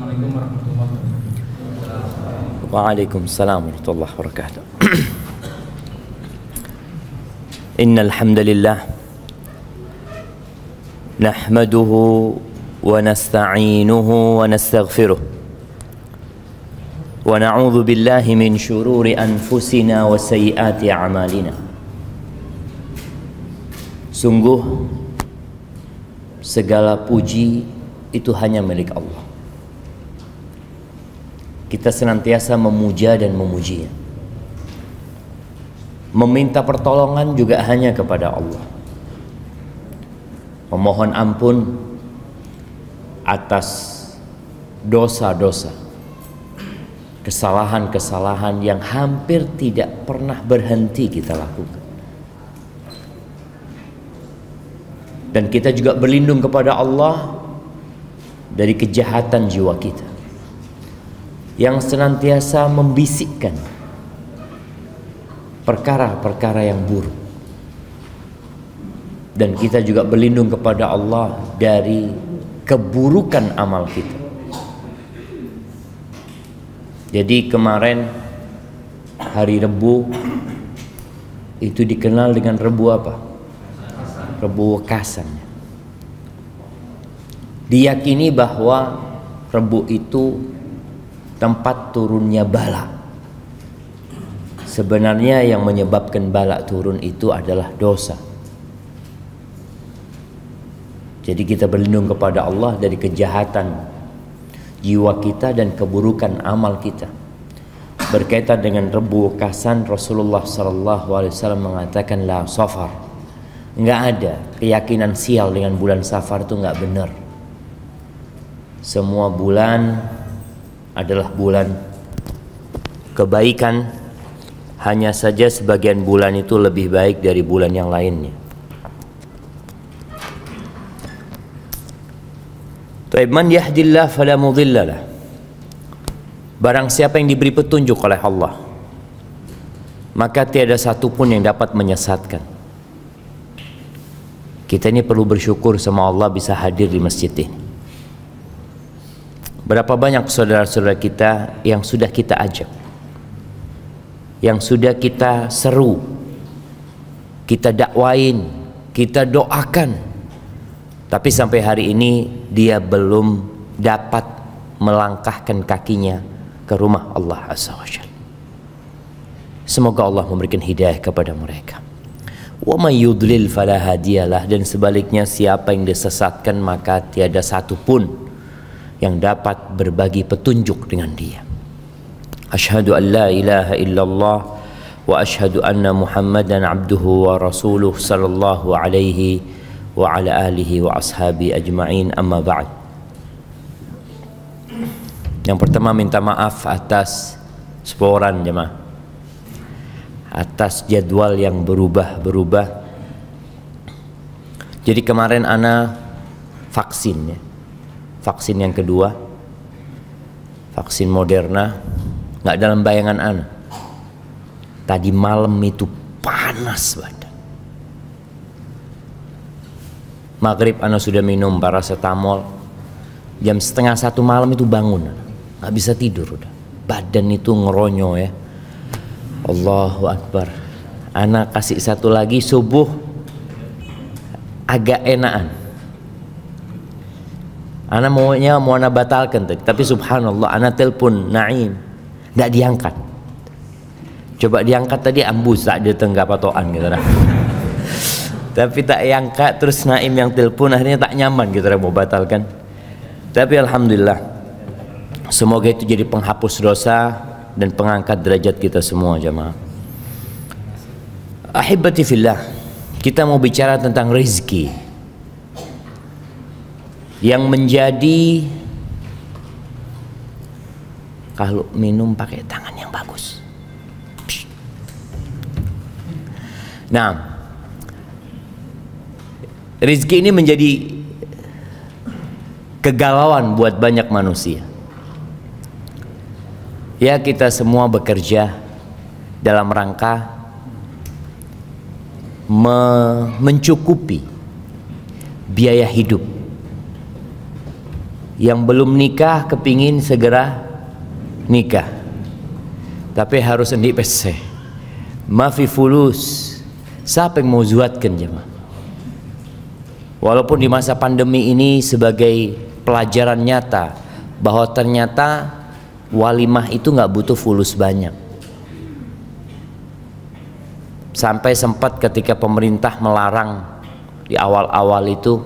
Assalamualaikum warahmatullahi wabarakatuh. Waalaikumsalam warahmatullahi wabarakatuh. Innal hamdalillah nahmaduhu wa nasta'inuhu wa nastaghfiruh wa na'udzu billahi min syururi anfusina wa sayyiati a'malina. Sungguh segala puji itu hanya milik Allah. Kita senantiasa memuja dan memujinya. Meminta pertolongan juga hanya kepada Allah. Memohon ampun atas dosa-dosa, kesalahan-kesalahan yang hampir tidak pernah berhenti kita lakukan. Dan kita juga berlindung kepada Allah dari kejahatan jiwa kita yang senantiasa membisikkan perkara-perkara yang buruk. Dan kita juga berlindung kepada Allah dari keburukan amal kita. Jadi kemarin hari Rebu itu dikenal dengan Rebu apa? Rebu Wekasan. Diyakini bahwa Rebu itu tempat turunnya bala. Sebenarnya yang menyebabkan bala turun itu adalah dosa. Jadi kita berlindung kepada Allah dari kejahatan jiwa kita dan keburukan amal kita. Berkaitan dengan Rebu Wekasan, Rasulullah SAW mengatakan la safar. Enggak ada keyakinan sial dengan bulan Safar, itu enggak benar. Semua bulan adalah bulan kebaikan, hanya saja sebagian bulan itu lebih baik dari bulan yang lainnya. Man yahdillah fala mudhillalah. Barang siapa yang diberi petunjuk oleh Allah, maka tiada satupun yang dapat menyesatkan. Kita ini perlu bersyukur sama Allah bisa hadir di masjid ini. Berapa banyak saudara-saudara kita yang sudah kita ajak, yang sudah kita seru, kita dakwain, kita doakan, tapi sampai hari ini dia belum dapat melangkahkan kakinya ke rumah Allah Azza wa Jalla. Semoga Allah memberikan hidayah kepada mereka. Wa may yudlil fala hadiyalah, dan sebaliknya siapa yang disesatkan maka tiada satupun yang dapat berbagi petunjuk dengan dia. Asyhadu an la ilaha illallah wa asyhadu anna Muhammadan abduhu wa rasuluh sallallahu alaihi wa ala alihi wa ashabi ajma'in, amma ba'd. Yang pertama minta maaf atas sporan jemaah, atas jadwal yang berubah-berubah. Jadi kemarin ana vaksin ya. Vaksin yang kedua, vaksin Moderna, nggak dalam bayangan ana. Tadi malam itu panas badan. Maghrib ana sudah minum paracetamol. Jam 12:30 malam itu bangun, nggak bisa tidur udah. Badan itu ngeronyo ya. Allahu Akbar. Ana kasih satu lagi subuh agak enakan. Ana mau ana batalkan tadi, tapi subhanallah ana telepon Naim tidak diangkat. Coba diangkat tadi ambus tak dia tenggak patokan gitu lah. Tapi tak diangkat, terus Naim yang telepon, akhirnya tak nyaman gitu lah mau batalkan. Tapi alhamdulillah, semoga itu jadi penghapus dosa dan pengangkat derajat kita semua jemaah. Ahibati fillah, kita mau bicara tentang rezeki yang menjadi, kalau minum pakai tangan yang bagus. Nah, rezeki ini menjadi kegalauan buat banyak manusia. Ya, kita semua bekerja dalam rangka mencukupi biaya hidup. Yang belum nikah kepingin segera nikah, tapi harus endi pese. Mafi fulus. Siapa yang mau zuatkan jemaah? Walaupun di masa pandemi ini sebagai pelajaran nyata bahwa ternyata walimah itu nggak butuh fulus banyak. Sampai sempat ketika pemerintah melarang di awal-awal itu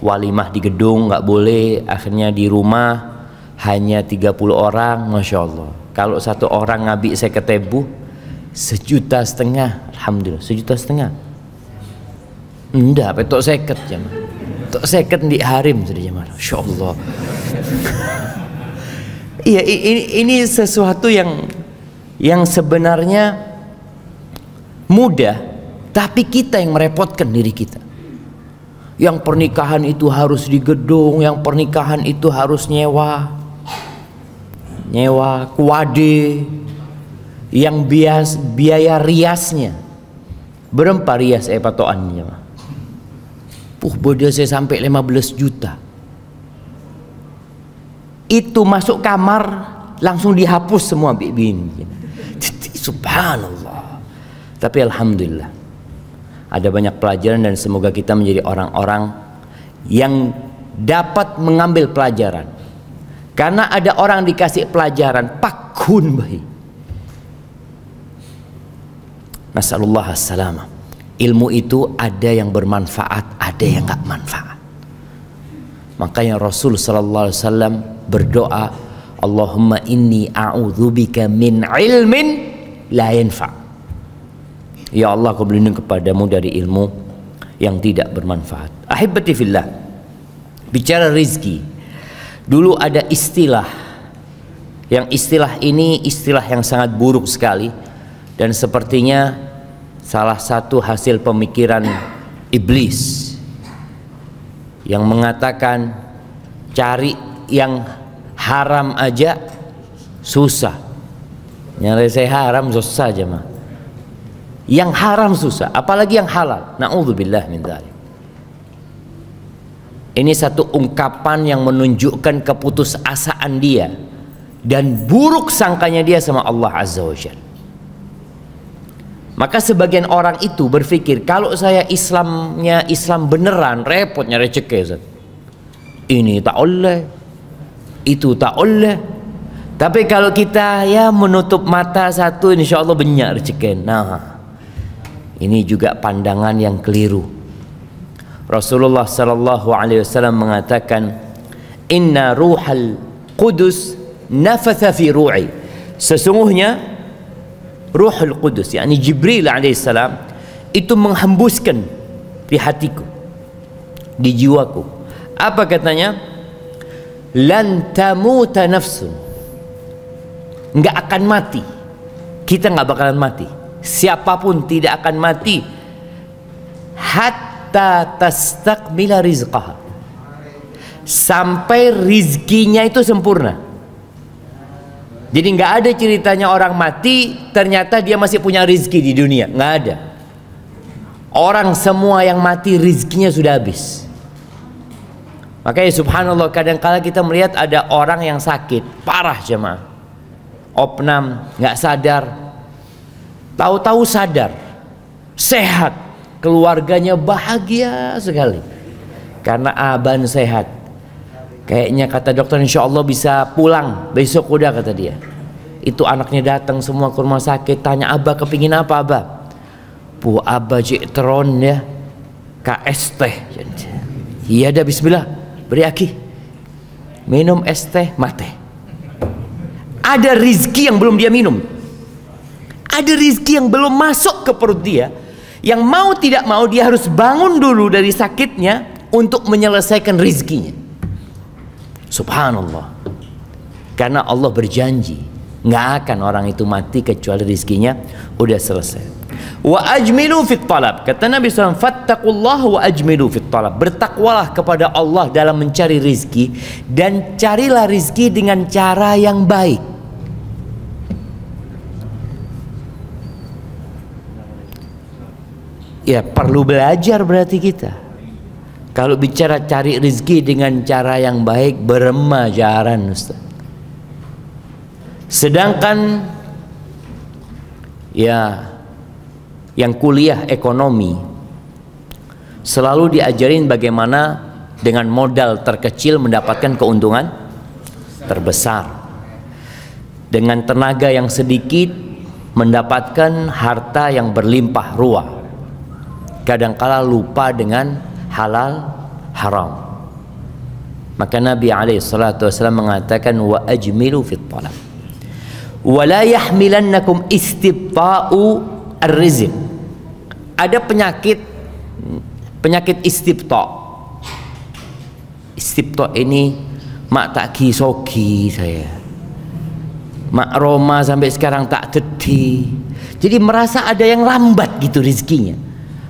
walimah di gedung nggak boleh, akhirnya di rumah hanya 30 orang. Masya Allah, kalau satu orang ngabi saya ketebu 1,5 juta, alhamdulillah 1,5 juta. Enggak, petok seket jemaah, tok seket di harim sudah jemaah. Masya Allah. Iya, ini sesuatu yang sebenarnya mudah, tapi kita yang merepotkan diri kita. Yang pernikahan itu harus di gedung, yang pernikahan itu harus nyewa kuade, yang biaya riasnya berapa rias patokannya? Bodoh saya sampai 15 juta. Itu masuk kamar langsung dihapus semua bibin. Subhanallah. Tapi alhamdulillah ada banyak pelajaran dan semoga kita menjadi orang-orang yang dapat mengambil pelajaran. Karena ada orang dikasih pelajaran pakun bahi. Nasallallahu as-salamah. Ilmu itu ada yang bermanfaat, ada yang nggak manfaat. Makanya Rasul sallallahu alaihi wasallam berdoa, Allahumma inni a'udzubika min ilmin la yanfa'. Ya Allah, aku berlindung kepadamu dari ilmu yang tidak bermanfaat. Ahibati fillah. Bicara rizki, dulu ada istilah, yang istilah ini istilah yang sangat buruk sekali, dan sepertinya salah satu hasil pemikiran iblis yang mengatakan cari yang haram aja susah, nyari saya haram susah aja mah. Yang haram susah, apalagi yang halal. Na'udzubillah min dzalik. Ini satu ungkapan yang menunjukkan keputusasaan dia dan buruk sangkanya dia sama Allah Azza wa Jalla. Maka sebagian orang itu berpikir, kalau saya Islamnya Islam beneran, repot nyari rezeki. Ini tak oleh, itu tak oleh. Tapi kalau kita ya menutup mata satu, insya Allah banyak rezeki. Nah, ini juga pandangan yang keliru. Rasulullah sallallahu alaihi wasallam mengatakan, Inna ruhal qudus nafatha fi ru'i. Sesungguhnya Ruhul Qudus, yakni Jibril alaihissalam, itu menghembuskan di hatiku, di jiwaku. Apa katanya? Lan tamuta nafsun. Enggak akan mati. Kita enggak bakalan mati. Siapapun tidak akan mati hatta tastakmila rizqaha. Sampai rizkinya itu sempurna. Jadi nggak ada ceritanya orang mati ternyata dia masih punya rizki di dunia, nggak ada. Orang semua yang mati rizkinya sudah habis. Makanya subhanallah, kadang-kala kita melihat ada orang yang sakit parah jemaah, opnam, nggak sadar, tahu-tahu sadar, sehat, keluarganya bahagia sekali karena aban sehat. Kayaknya kata dokter insya Allah bisa pulang besok udah, kata dia. Itu anaknya datang semua ke rumah sakit, tanya abah kepingin apa abah? Bu abah jitron ya, KS teh. Iya dah, bismillah, beri aki, minum es teh mate. Ada rizki yang belum dia minum, ada rizki yang belum masuk ke perut dia, yang mau tidak mau dia harus bangun dulu dari sakitnya untuk menyelesaikan rizkinya. Subhanallah. Karena Allah berjanji nggak akan orang itu mati kecuali rizkinya udah selesai. Wa ajmilu fit talab. Kata Nabi SAW, fattaqullah wa ajmilu fit talab. Bertakwalah kepada Allah dalam mencari rizki, dan carilah rizki dengan cara yang baik. Ya perlu belajar berarti kita. Kalau bicara cari rezeki dengan cara yang baik, beremajaran Ustaz. Sedangkan ya yang kuliah ekonomi selalu diajarin bagaimana dengan modal terkecil mendapatkan keuntungan terbesar, dengan tenaga yang sedikit mendapatkan harta yang berlimpah ruah. Kadangkala lupa dengan halal haram. Maka Nabi SAW mengatakan wa ajmilu fit talab wa la yahmilannakum istibta'u ar-rizq. Ada penyakit istibta'. Istibta' ini mak tak kisoki saya, mak Roma sampai sekarang tak teti. Jadi merasa ada yang lambat gitu rezekinya.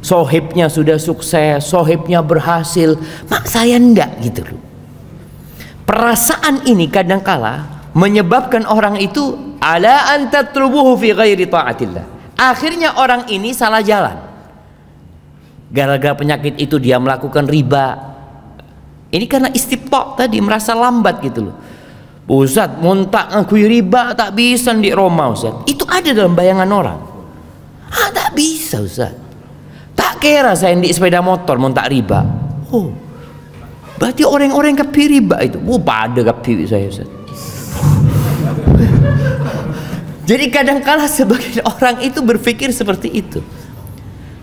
Sohibnya sudah sukses, sohibnya berhasil, mak saya enggak gitu loh. Perasaan ini kadangkala menyebabkan orang itu ala an tatlubuhu fi ghairi ta'atillah. Akhirnya orang ini salah jalan. Gara-gara penyakit itu dia melakukan riba. Ini karena istibta' tadi, merasa lambat gitu loh. Ustaz, montak ngakui riba tak bisa di Roma Ustaz. Itu ada dalam bayangan orang. Tak bisa Ustaz. Tak kira saya di sepeda motor montak riba. Oh, berarti orang-orang kapi riba itu. Pada kapi saya Ustaz. Jadi kadangkala sebagian orang itu berpikir seperti itu.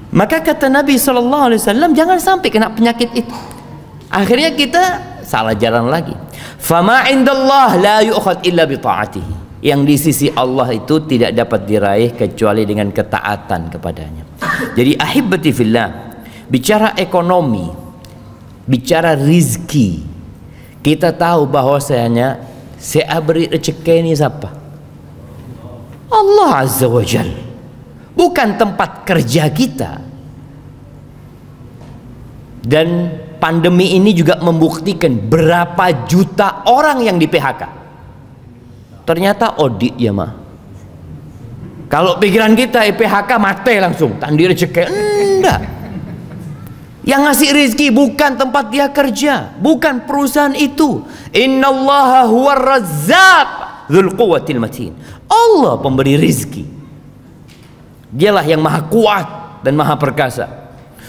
Maka kata Nabi SAW, jangan sampai kena penyakit itu. Akhirnya kita salah jalan lagi. Fama indallah la yu'khad illa bi ta'atihi. Yang di sisi Allah itu tidak dapat diraih kecuali dengan ketaatan kepadanya. Jadi ahibati fillah, bicara ekonomi, bicara rizki, kita tahu bahwasanya saya beri rezeki ini siapa? Allah Azza wa Jal. Bukan tempat kerja kita. Dan pandemi ini juga membuktikan berapa juta orang yang di PHK. Ternyata audit ya mah. Kalau pikiran kita PHK mati langsung, tandi rezeki. Enggak. Yang ngasih rezeki bukan tempat dia kerja, bukan perusahaan itu. Innallaha huwar razzaq dzul quwwatil matin. Allah pemberi rezeki. Dialah yang maha kuat dan maha perkasa.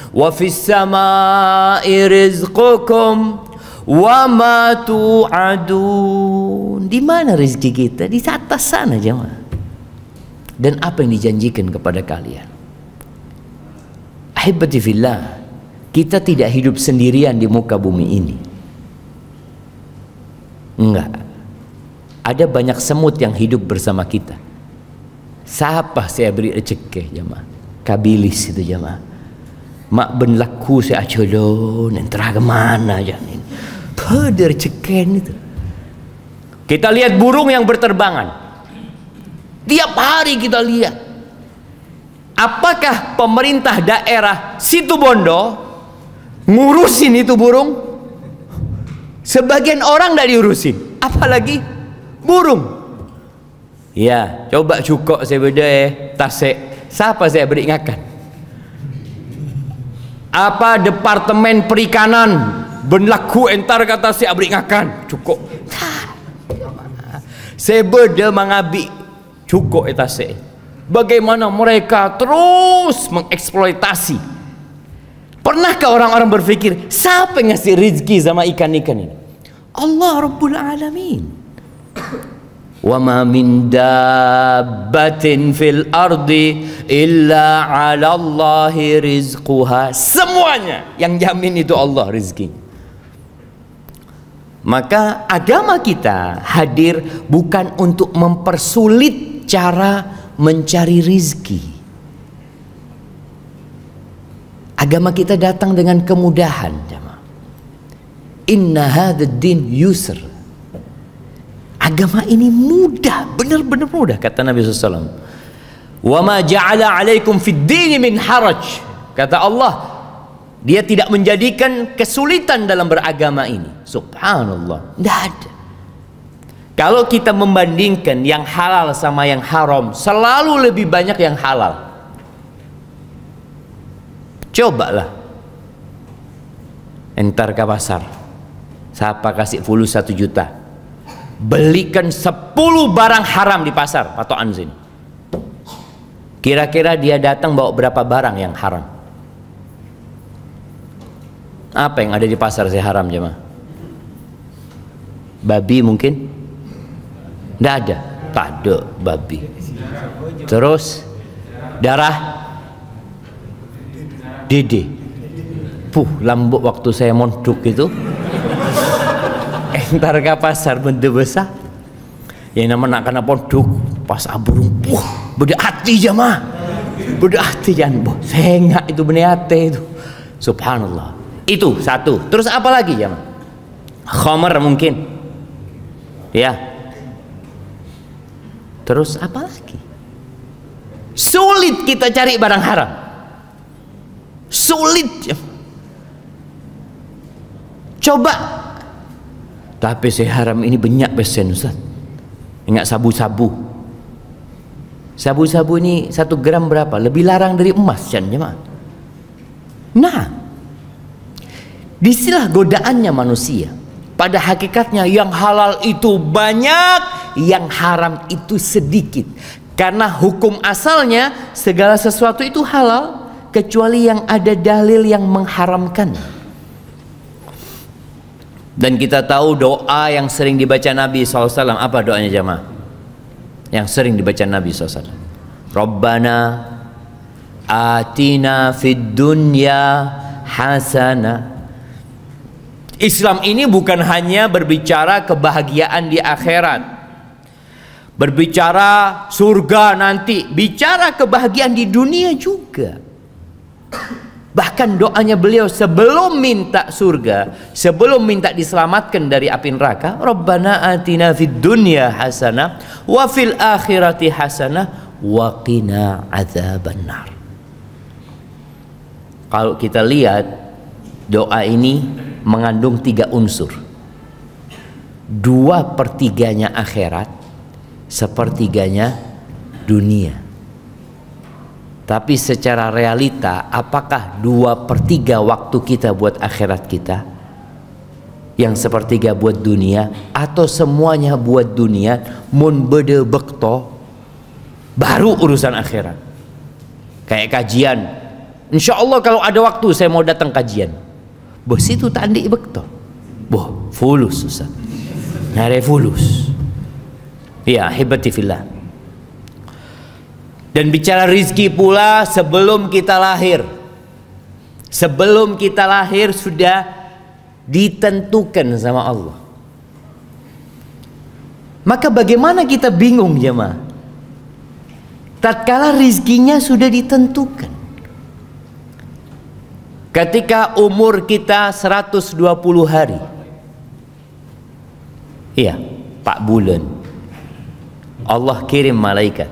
Wa fis samai rizqukum wa ma tu'adun. Di mana rezeki kita? Di atas sana jemaah. Dan apa yang dijanjikan kepada kalian? Ahibati fillah, kita tidak hidup sendirian di muka bumi ini. Enggak. Ada banyak semut yang hidup bersama kita. Siapa saya beri rezeki jemaah? Kabilis itu jemaah. Mak ben laku saya acolon entah ke mana aja ini. Pada rezeki itu. Kita lihat burung yang berterbangan. Tiap hari kita lihat. Apakah pemerintah daerah Situbondo ngurusin itu burung? Sebagian orang tidak diurusin, apalagi burung. Ya, coba cukup saya beda Tasik. Siapa saya beri ngakan? Apa departemen perikanan berlaku entar kata saya beri ngakan? Cukup. Saya beda mengabi cukup etase. Bagaimana mereka terus mengeksploitasi. Pernahkah orang-orang berpikir siapa yang ngasih rezeki sama ikan-ikan ini? Allah Rabbul Alamin. Wa ma min dabbatin fil ardi illa 'ala Allahi rizquha. Semuanya yang jamin itu Allah rezeki. Maka agama kita hadir bukan untuk mempersulit cara mencari rizki. Agama kita datang dengan kemudahan. Inna hadzal din yusr. Agama ini mudah, benar-benar mudah kata Nabi SAW. Wa ma ja'ala 'alaikum fid din min haraj. Kata Allah, dia tidak menjadikan kesulitan dalam beragama ini. Subhanallah. Tidak ada. Kalau kita membandingkan yang halal sama yang haram, selalu lebih banyak yang halal. Cobalah. entar ke pasar, siapa kasih fulus 1 juta, belikan 10 barang haram di pasar patokan sini. Kira-kira dia datang bawa berapa barang yang haram? Apa yang ada di pasar saya haram jemaah? Babi mungkin? Tidak ada, tak ada babi. Terus darah dede. Lambuk waktu saya mondok itu entar ke pasar benda besar yang nama nak kena pondok pas aburung beda hati jemaah, beda hati jangan saya ingat itu benda hati itu, subhanallah. Itu satu. Terus apa lagi jemaah? Khamar mungkin ya. Terus apa lagi? Sulit kita cari barang haram, sulit jemaah. Coba. Tapi saya haram ini banyak pesen Ustaz. Ingat sabu-sabu. Sabu-sabu ini 1 gram berapa? Lebih larang dari emas kan jemaah. Nah, disinilah godaannya manusia. Pada hakikatnya yang halal itu banyak, yang haram itu sedikit. Karena hukum asalnya segala sesuatu itu halal kecuali yang ada dalil yang mengharamkan. Dan kita tahu doa yang sering dibaca Nabi SAW. Apa doanya jemaah? Yang sering dibaca Nabi SAW. Rabbana atina fid dunya hasanah. Islam ini bukan hanya berbicara kebahagiaan di akhirat, berbicara surga nanti, bicara kebahagiaan di dunia juga. Bahkan doanya beliau sebelum minta surga, sebelum minta diselamatkan dari api neraka, Rabbana atina fid dunya hasanah wa fil akhirati hasanah wa qina adzabannar. Kalau kita lihat doa ini mengandung 3 unsur. 2/3-nya akhirat, 1/3-nya dunia. Tapi secara realita, apakah 2/3 waktu kita buat akhirat kita, yang 1/3 buat dunia, atau semuanya buat dunia, mun bede bekto, baru urusan akhirat? Kayak kajian, insya Allah kalau ada waktu saya mau datang kajian. Bos itu tandi bekto, boh fulus Ustaz, nyari fulus. Ya hibati fillah. Dan bicara rizki pula sebelum kita lahir. Sebelum kita lahir sudah ditentukan sama Allah. Maka bagaimana kita bingung jemaah? Tatkala rizkinya sudah ditentukan. Ketika umur kita 120 hari. Iya, 4 bulan. Allah kirim malaikat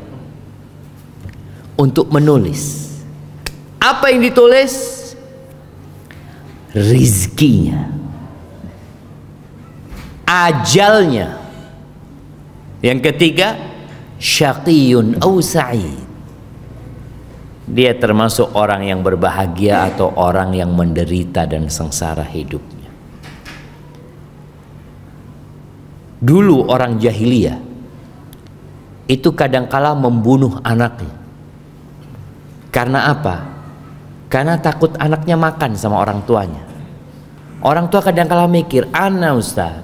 untuk menulis. Apa yang ditulis? Rizkinya, ajalnya. Yang ketiga, syaqiyun aw sa'id. Dia termasuk orang yang berbahagia atau orang yang menderita dan sengsara hidupnya. Dulu orang jahiliyah itu kadangkala membunuh anaknya. Karena apa? Karena takut anaknya makan sama orang tuanya. Orang tua kadang-kala mikir, ana Ustaz,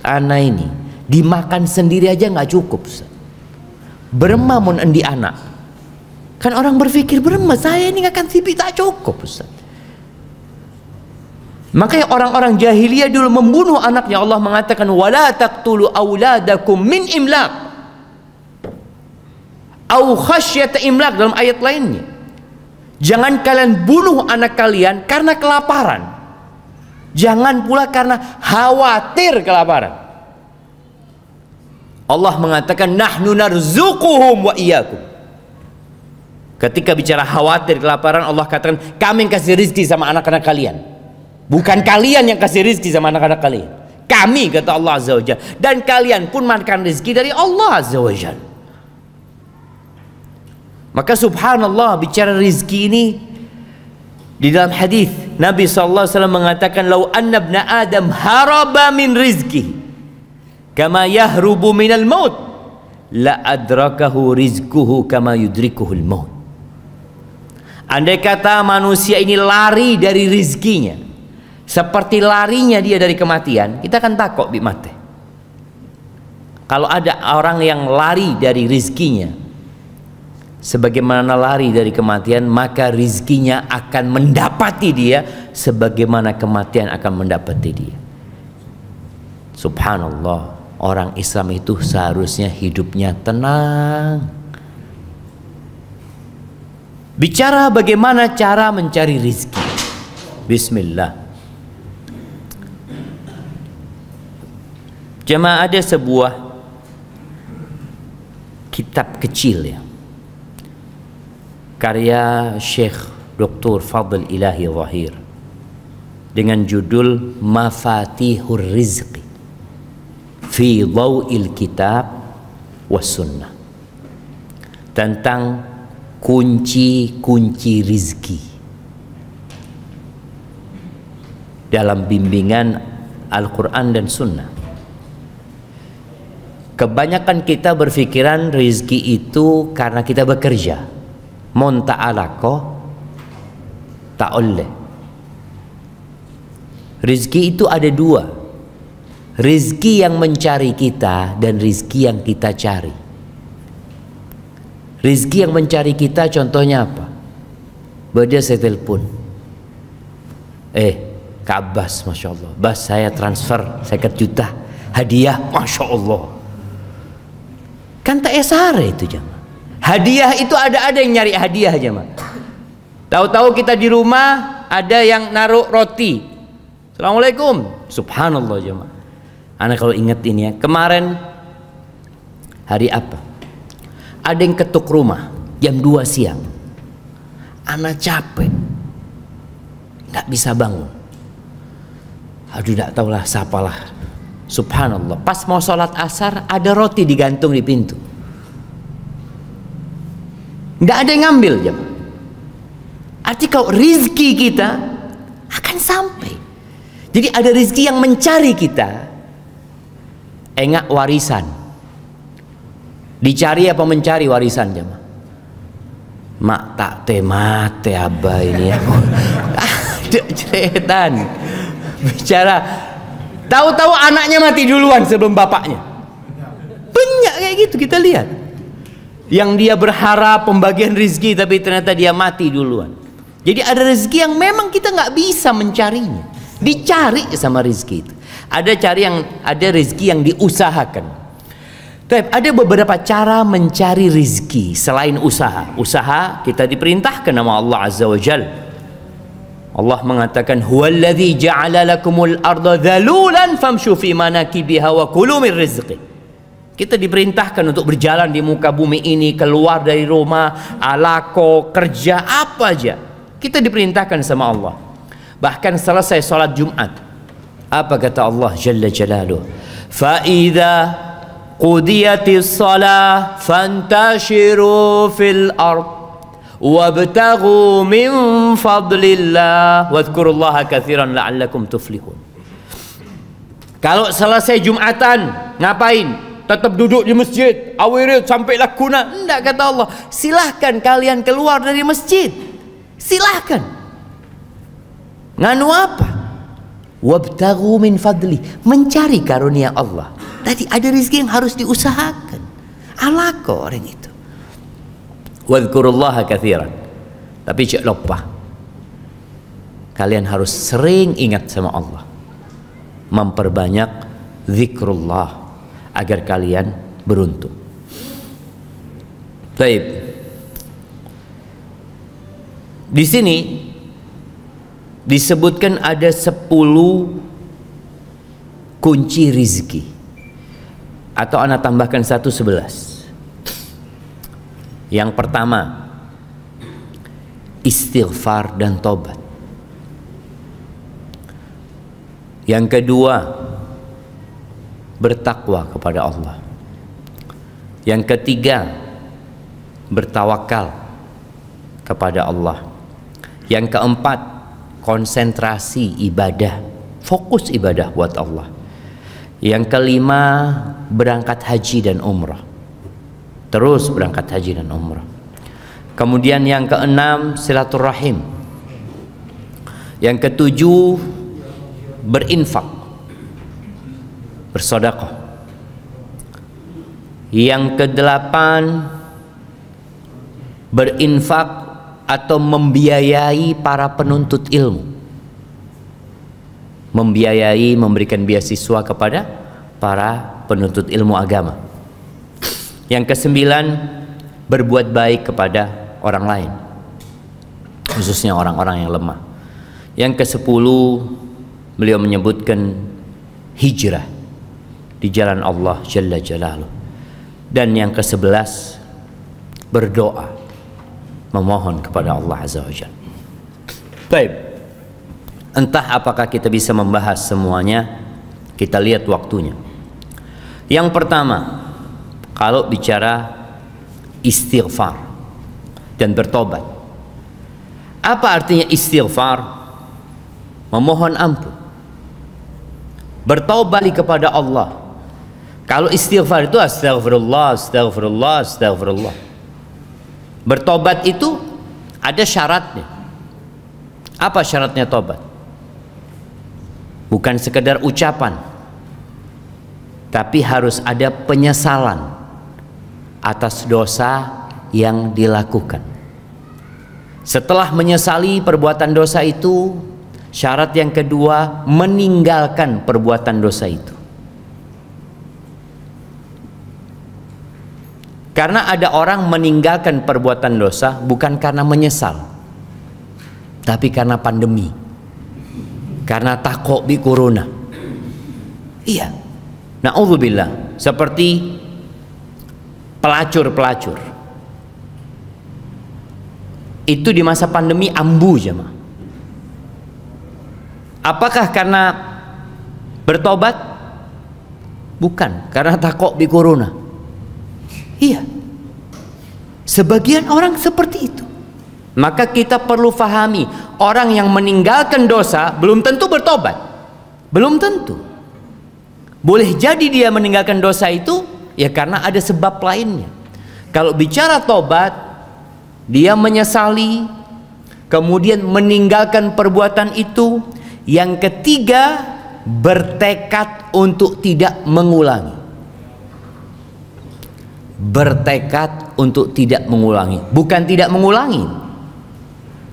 ana ini dimakan sendiri aja nggak cukup Ustaz. Berema mun endi anak. Kan orang berpikir berema saya ini akan sipi tak cukup Ustaz. Makanya orang-orang jahiliyah dulu membunuh anaknya. Allah mengatakan wala taqtulu auladakum min imlaq. Au khasyata imlaq dalam ayat lainnya. Jangan kalian bunuh anak kalian karena kelaparan. Jangan pula karena khawatir kelaparan. Allah mengatakan nahnu narzuquhum wa iyyakum. Ketika bicara khawatir kelaparan, Allah katakan kami yang kasih rizki sama anak-anak kalian. Bukan kalian yang kasih rizki sama anak-anak kalian. Kami, kata Allah Azza wa Jalla. Dan kalian pun makan rizki dari Allah Azza wa Jalla. Maka subhanallah, bicara rizki ini di dalam hadis Nabi SAW mengatakan, "Lau anna ibna Adam haraba min rizki kama yahrubu minal maut, la adrakahu rizkuhu kama yudrikuhul maut." Andai kata manusia ini lari dari rizkinya seperti larinya dia dari kematian, kita akan takut bi mati. Kalau ada orang yang lari dari rizkinya sebagaimana lari dari kematian, maka rizkinya akan mendapati dia sebagaimana kematian akan mendapati dia. Subhanallah, orang Islam itu seharusnya hidupnya tenang. Bicara bagaimana cara mencari rizki. Bismillah. Jemaah, ada sebuah kitab kecil ya, karya Syekh Dr. Fadl Ilahi Zahir dengan judul Mafatihur Rizqi fi Dhaw'il Kitab was Sunnah, tentang kunci-kunci rizki dalam bimbingan Al-Quran dan Sunnah. Kebanyakan kita berpikiran rizki itu karena kita bekerja. Mon ta'alako ta'oleh. Rizki itu ada dua, rizki yang mencari kita dan rizki yang kita cari. Rizki yang mencari kita contohnya apa? Beda saya telepon, Kak Abbas, Masya Allah, Bas saya transfer 50 juta hadiah, Masya Allah. Kan tak esare itu jemaah. Hadiah itu ada yang nyari hadiah jemaah. Tahu-tahu kita di rumah ada yang naruh roti. Assalamualaikum. Subhanallah jemaah. Anak kalau ingat ini ya, kemarin hari apa? Ada yang ketuk rumah jam 2 siang. Anak capek, nggak bisa bangun. Aduh, nggak tahulah siapalah. Subhanallah, pas mau sholat asar ada roti digantung di pintu, nggak ada yang ngambil jemaah. Arti kalau rizki kita akan sampai. Jadi ada rizki yang mencari kita. Enggak warisan, dicari apa mencari warisan jemaah? Mak tak temate abah ini ya. Ada ceretan bicara. Tahu-tahu anaknya mati duluan sebelum bapaknya. Banyak kayak gitu kita lihat. Yang dia berharap pembagian rezeki tapi ternyata dia mati duluan. Jadi ada rezeki yang memang kita nggak bisa mencarinya, dicari sama rezeki itu. Ada rezeki yang diusahakan. Tapi ada beberapa cara mencari rezeki selain usaha. Usaha kita diperintahkan sama Allah Azza wa Jalla. Allah mengatakan, huwallazi ja'ala lakumul arda dhalulan famshu fi manakibiha wa kulu min rizqi. Kita diperintahkan untuk berjalan di muka bumi ini, keluar dari rumah, alako, kerja, apa aja. Kita diperintahkan sama Allah. Bahkan selesai sholat Jumat, apa kata Allah Jalla Jalaluh? Fa idza qudiyatis shalah fantashiru fil ard wabtaghu min fadlillah wadhkurullaha katsiran la'allakum tuflihun. Kalau selesai Jumatan ngapain? Tetap duduk di masjid, awirid sampai lakuna? Enggak, kata Allah, silahkan kalian keluar dari masjid, silahkan. Nganu apa? Wabtaghu min fadli, mencari karunia Allah. Tadi ada rezeki yang harus diusahakan. Alako orang itu. Wadhkurullaha katsiran. Tapi jangan lupa, kalian harus sering ingat sama Allah, memperbanyak zikrullah agar kalian beruntung. Baik. Di sini disebutkan ada 10 kunci rizki, atau ana tambahkan 11. Yang pertama, istighfar dan tobat. Yang kedua, bertakwa kepada Allah. Yang ketiga, bertawakal kepada Allah. Yang keempat, konsentrasi ibadah, fokus ibadah buat Allah. Yang kelima, berangkat haji dan umrah, terus berangkat haji dan umrah. Kemudian yang keenam, silaturahim. Yang ketujuh, berinfak, bersedekah. Yang kedelapan, berinfak atau membiayai para penuntut ilmu, membiayai, memberikan beasiswa kepada para penuntut ilmu agama. Yang kesembilan, berbuat baik kepada orang lain, khususnya orang-orang yang lemah. Yang kesepuluh, beliau menyebutkan hijrah di jalan Allah Jalla Jalaluh. Dan yang ke-11, berdoa, memohon kepada Allah Azza wa Jalla. Baik, entah apakah kita bisa membahas semuanya, kita lihat waktunya. Yang pertama, kalau bicara istighfar dan bertobat, apa artinya istighfar? Memohon ampun, bertaubat kepada Allah. Kalau istighfar itu astagfirullah, astagfirullah, astagfirullah. Bertobat itu ada syaratnya. Apa syaratnya tobat? Bukan sekedar ucapan, tapi harus ada penyesalan atas dosa yang dilakukan. Setelah menyesali perbuatan dosa itu, syarat yang kedua, meninggalkan perbuatan dosa itu. Karena ada orang meninggalkan perbuatan dosa bukan karena menyesal, tapi karena pandemi, karena takut bi corona. Iya, na'udzubillah, seperti pelacur-pelacur. Itu di masa pandemi ambu jemaah. Apakah karena bertobat? Bukan, karena takut bi corona. Iya, sebagian orang seperti itu. Maka kita perlu fahami, orang yang meninggalkan dosa belum tentu bertobat, belum tentu. Boleh jadi dia meninggalkan dosa itu ya karena ada sebab lainnya. Kalau bicara tobat, dia menyesali, kemudian meninggalkan perbuatan itu. Yang ketiga, bertekad untuk tidak mengulangi. Bertekad untuk tidak mengulangi, bukan tidak mengulangi.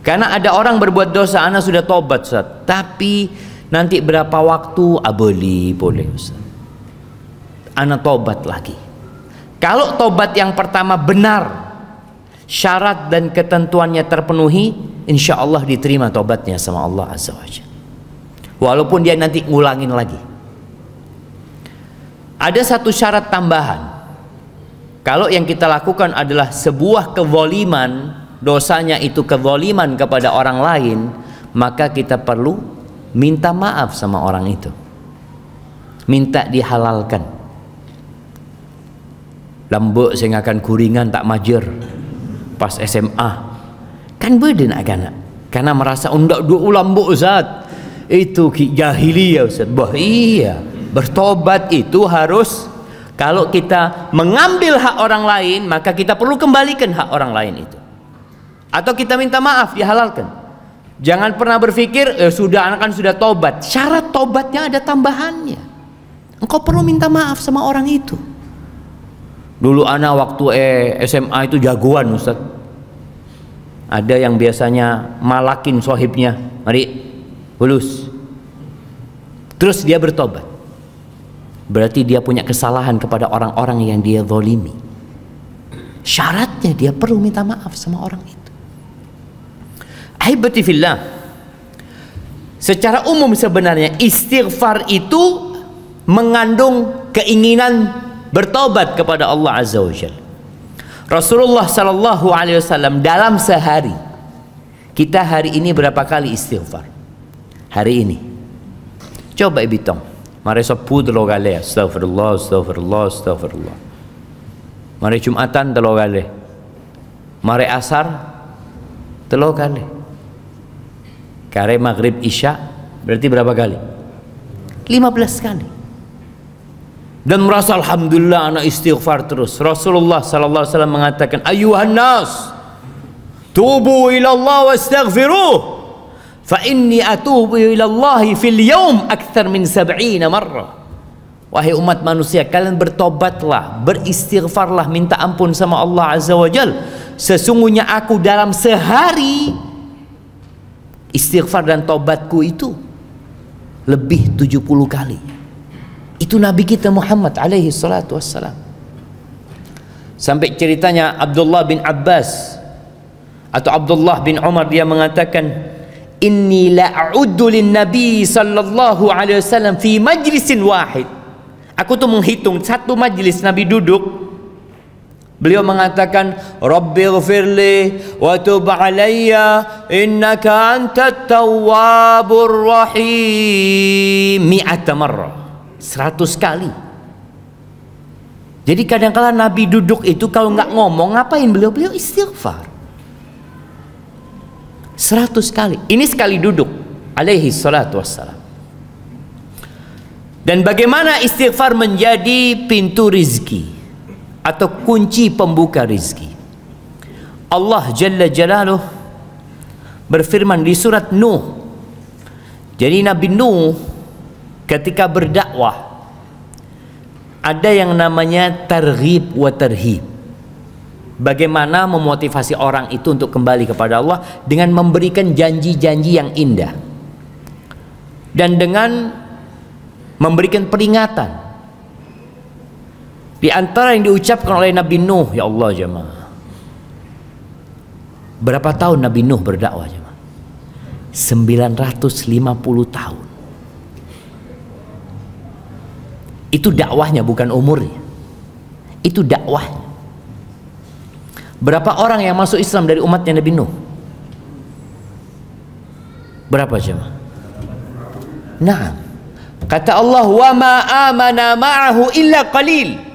Karena ada orang berbuat dosa, ana sudah tobat Ustaz, tapi nanti berapa waktu boleh Ustaz, ana tobat lagi. Kalau tobat yang pertama benar, syarat dan ketentuannya terpenuhi, insya Allah diterima tobatnya sama Allah Azza wa Jalla, walaupun dia nanti ngulangin lagi. Ada satu syarat tambahan. Kalau yang kita lakukan adalah sebuah kezaliman, dosanya itu kezaliman kepada orang lain, maka kita perlu minta maaf sama orang itu, minta dihalalkan. Lambuk saya akan kuringan tak majer pas SMA, kan beda nak kanak, karena merasa undak dua lambuk Ustaz, itu jahiliyah Ustaz. Bah iya, bertobat itu harus, kalau kita mengambil hak orang lain, maka kita perlu kembalikan hak orang lain itu. Atau kita minta maaf, dihalalkan. Jangan pernah berpikir, sudah, anak kan sudah tobat. Syarat tobatnya ada tambahannya. Engkau perlu minta maaf sama orang itu. Dulu anak waktu SMA itu jagoan Ustaz. Ada yang biasanya malakin sohibnya, mari, lulus. Terus dia bertobat. Berarti dia punya kesalahan kepada orang-orang yang dia zalimi. Syaratnya dia perlu minta maaf sama orang itu. Ahibati fillah, secara umum sebenarnya istighfar itu mengandung keinginan bertobat kepada Allah Azza wa Jalla. Rasulullah sallallahu alaihi wasallam dalam sehari, kita hari ini berapa kali istighfar? Hari ini coba hitung. Mari sabu telo kali, astagfirullah, astagfirullah, astagfirullah. Mari Jumatan telo kali. Mari asar telo kali. Kare maghrib isya berarti berapa kali? 15 kali. Dan merasa alhamdulillah anak istighfar terus. Rasulullah sallallahu alaihi wasallam mengatakan, "Ayyuhan nas, tubu ila Allah wastaghfiruh, fa inni atubu ila Allah fil yawm akthar min 70 marrah." Wahai umat manusia, kalian bertobatlah, beristighfarlah, minta ampun sama Allah Azza wa Jal. Sesungguhnya aku dalam sehari istighfar dan tobatku itu lebih 70 kali. Itu Nabi kita Muhammad alaihi salatu wassalam. Sampai ceritanya Abdullah bin Abbas atau Abdullah bin Umar, dia mengatakan, inni la'uddu lin Nabi sallallahu alaihi wasallam fi majlisin wahid. Aku tuh menghitung satu majlis Nabi duduk, beliau mengatakan, Rabbighfirli wa tub alayya innaka antat tawwabur rahim, 100 marrah, 100 kali. Jadi kadang-kala Nabi duduk itu kalau nggak ngomong, ngapain beliau? Beliau istighfar 100 kali. Ini sekali duduk alaihi salatu wassalam. Dan bagaimana istighfar menjadi pintu rizki atau kunci pembuka rizki. Allah Jalla Jalaluh berfirman di surat Nuh. Jadi Nabi Nuh ketika berdakwah ada yang namanya targhib wa tarhib. Bagaimana memotivasi orang itu untuk kembali kepada Allah dengan memberikan janji-janji yang indah dan dengan memberikan peringatan. Di antara yang diucapkan oleh Nabi Nuh, ya Allah jemaah, berapa tahun Nabi Nuh berdakwah jemaah? 950 tahun. Itu dakwahnya, bukan umurnya. Itu dakwahnya. Berapa orang yang masuk Islam dari umatnya Nabi Nuh? Berapa jemaah? Nah, kata Allah, wa ma amana ma'ahu illa qalil.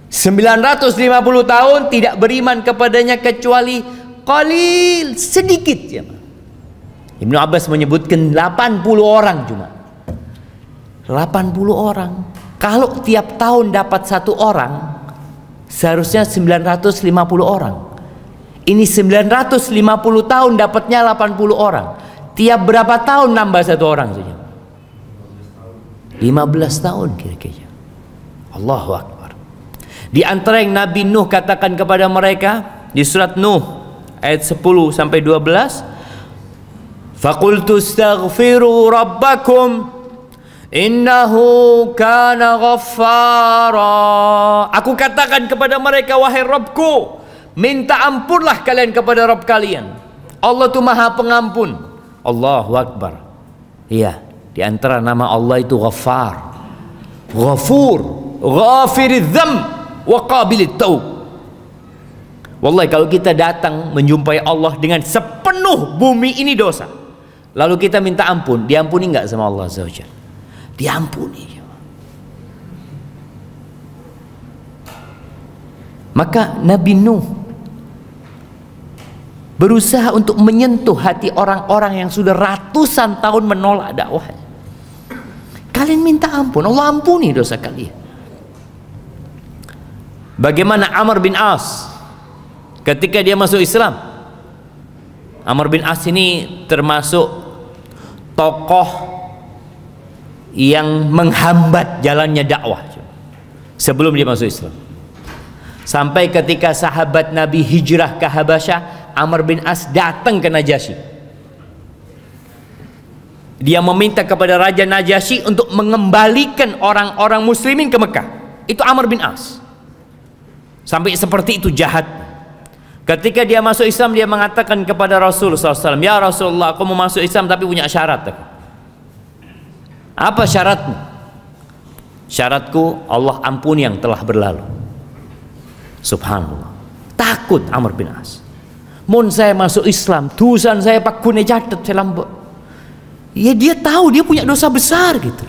950 tahun tidak beriman kepadanya kecuali qalil, sedikit ya. Ibnu Abbas menyebutkan 80 orang cuma. 80 orang. Kalau tiap tahun dapat 1 orang, seharusnya 950 orang. Ini 950 tahun dapatnya 80 orang. Tiap berapa tahun nambah 1 orang saja? 15 tahun kira-kira. Allahu Akbar. Di antara yang Nabi Nuh katakan kepada mereka di surat Nuh ayat 10 sampai 12, faqultu astaghfiru rabbakum innahu kana ghaffara. Aku katakan kepada mereka, wahai Rabbku, minta ampunlah kalian kepada Rabb kalian. Allah itu Maha Pengampun. Allahu Akbar. Iya, di antara nama Allah itu Ghaffar, Ghafur, Ghafiridz dzamb wa Qabilit taub. Wallahi kalau kita datang menjumpai Allah dengan sepenuh bumi ini dosa, lalu kita minta ampun, diampuni nggak sama Allah Azza wa Jalla? Diampuni. Maka Nabi Nuh berusaha untuk menyentuh hati orang-orang yang sudah ratusan tahun menolak dakwahnya. Kalian minta ampun, Allah ampuni dosa kalian. Bagaimana Amr bin As ketika dia masuk Islam? Amr bin As ini termasuk tokoh yang menghambat jalannya dakwah sebelum dia masuk Islam. Sampai ketika sahabat Nabi hijrah ke Habasyah, Amr bin As datang ke Najasyi. Dia meminta kepada Raja Najasyi untuk mengembalikan orang-orang muslimin ke Mekah. Itu Amr bin As. Sampai seperti itu jahat. Ketika dia masuk Islam, dia mengatakan kepada Rasul SAW, ya Rasulullah, aku mau masuk Islam tapi punya syarat. Apa syaratmu? Syaratku Allah ampuni yang telah berlalu. Subhanallah. Takut Amr bin As. Mun saya masuk Islam, dosa saya pak kune catet selambok. Ya dia tahu dia punya dosa besar gitu.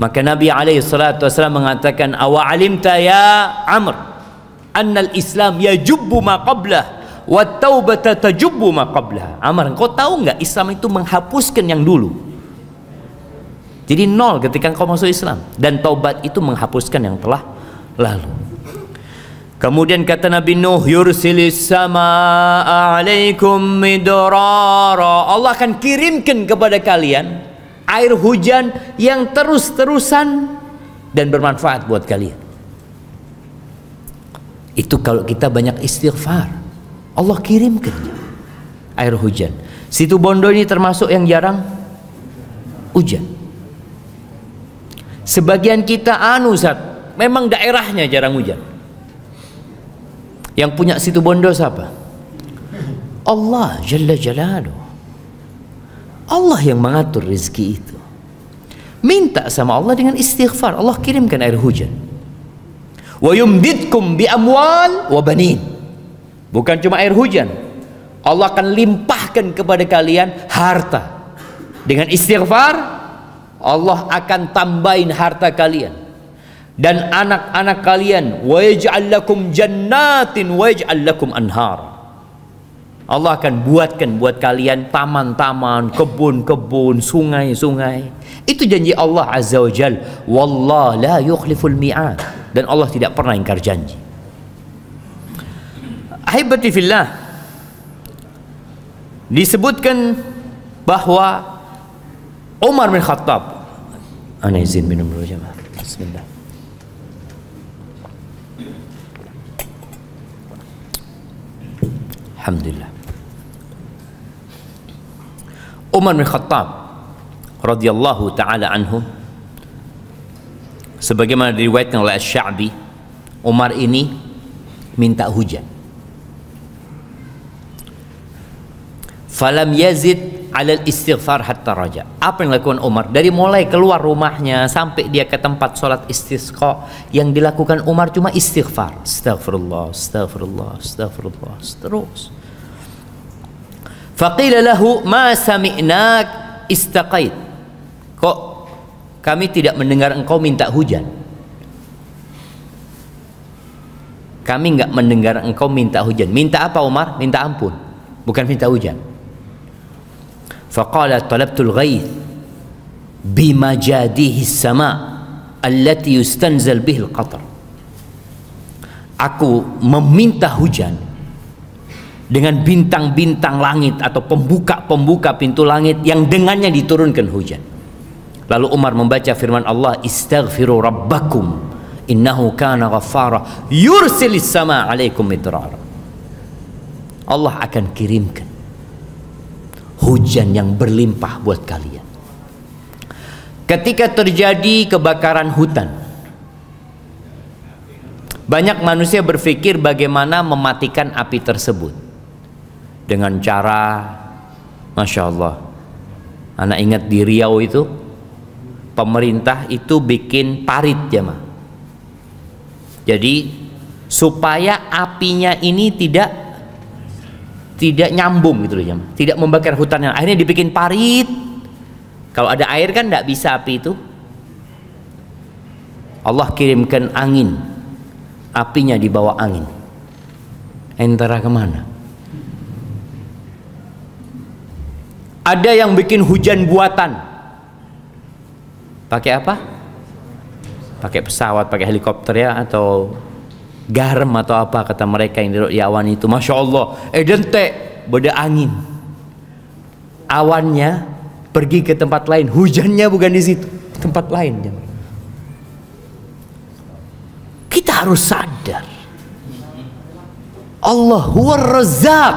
Maka Nabi SAW mengatakan, awa alimta ya Amr annal Islam yajubbu ma qablah wat taubata tajubbu ma qablaha. Amar, engkau tahu nggak Islam itu menghapuskan yang dulu. Jadi nol ketika engkau masuk Islam, dan taubat itu menghapuskan yang telah lalu. Kemudian kata Nabi Nuh, yursilis samaa alaikum midrara. Allah akan kirimkan kepada kalian air hujan yang terus-terusan dan bermanfaat buat kalian. Itu kalau kita banyak istighfar, Allah kirimkan air hujan. Situ Bondo ini termasuk yang jarang hujan. Sebagian kita Ustaz, memang daerahnya jarang hujan. Yang punya situ Bondo siapa? Allah Jalla Jalaluh. Allah yang mengatur rezeki itu. Minta sama Allah dengan istighfar, Allah kirimkan air hujan. Wa yumdidkum bi amwal wa banin. Bukan cuma air hujan, Allah akan limpahkan kepada kalian harta. Dengan istighfar, Allah akan tambahin harta kalian dan anak-anak kalian. Wa yaj'al lakum jannatin wa yaj'al lakum anhar. Allah akan buatkan buat kalian taman-taman, kebun-kebun, sungai-sungai. Itu janji Allah Azza wa Jal. Wallah la yukhliful mi'ad. Dan Allah tidak pernah ingkar janji. Ahibati fillah, disebutkan bahwa Umar bin Khattab, ana izin minum dulu jemaah. Bismillah. Alhamdulillah. Umar bin Khattab radhiyallahu taala anhu, sebagaimana diriwayatkan oleh Asy-Sya'bi, Umar ini minta hujan. Falam yazid 'alal istighfar hatta raja. Apa yang dilakukan Umar? Dari mulai keluar rumahnya sampai dia ke tempat sholat istisqa, yang dilakukan Umar cuma istighfar. Astaghfirullah, astaghfirullah, astaghfirullah, terus. Faqila lahu ma sami'nak istaqait. Kok kami tidak mendengar engkau minta hujan? Kami enggak mendengar engkau minta hujan. Minta apa Umar? Minta ampun, bukan minta hujan. Faqala talabtul ghaith bimajadihi sama' allati yustanzal bihil qatar. Aku meminta hujan dengan bintang-bintang langit atau pembuka-pembuka pintu langit yang dengannya diturunkan hujan. Lalu Umar membaca firman Allah, istaghfiru rabbakum innahu kana ghaffara yursilis sama' alaikum midrara. Allah akan kirimkan hujan yang berlimpah buat kalian. Ketika terjadi kebakaran hutan, banyak manusia berpikir bagaimana mematikan api tersebut dengan cara, Masya Allah, anak ingat di Riau itu pemerintah itu bikin parit jemaah. Jadi supaya apinya ini tidak nyambung gitu loh jemaah, tidak membakar hutannya. Akhirnya dibikin parit. Kalau ada air kan tidak bisa api itu. Allah kirimkan angin, apinya dibawa angin. Entara kemana? Ada yang bikin hujan buatan. Pakai apa? Pakai pesawat, pakai helikopter ya, atau garam atau apa kata mereka yang di awan itu. Masya Allah, dentek beda angin. Awannya pergi ke tempat lain, hujannya bukan di situ, tempat lain. Kita harus sadar, Allah huwar razzaq.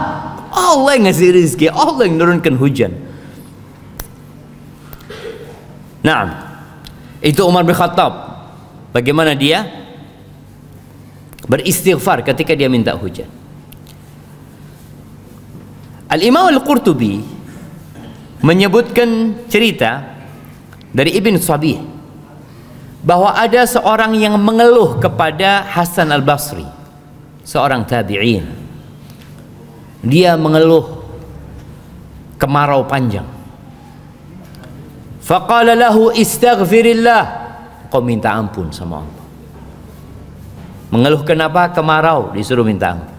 Allah yang ngasih rezeki, Allah yang menurunkan hujan. Nah, itu Umar bin Khattab. Bagaimana dia beristighfar ketika dia minta hujan. Al-Imam Al-Qurtubi menyebutkan cerita dari Ibn Sabih bahwa ada seorang yang mengeluh kepada Hasan Al-Basri, seorang tabi'in. Dia mengeluh kemarau panjang. Faqala lahu istaghfirillah, kau minta ampun sama Allah. Mengeluh kenapa? Kemarau, disuruh minta ampun.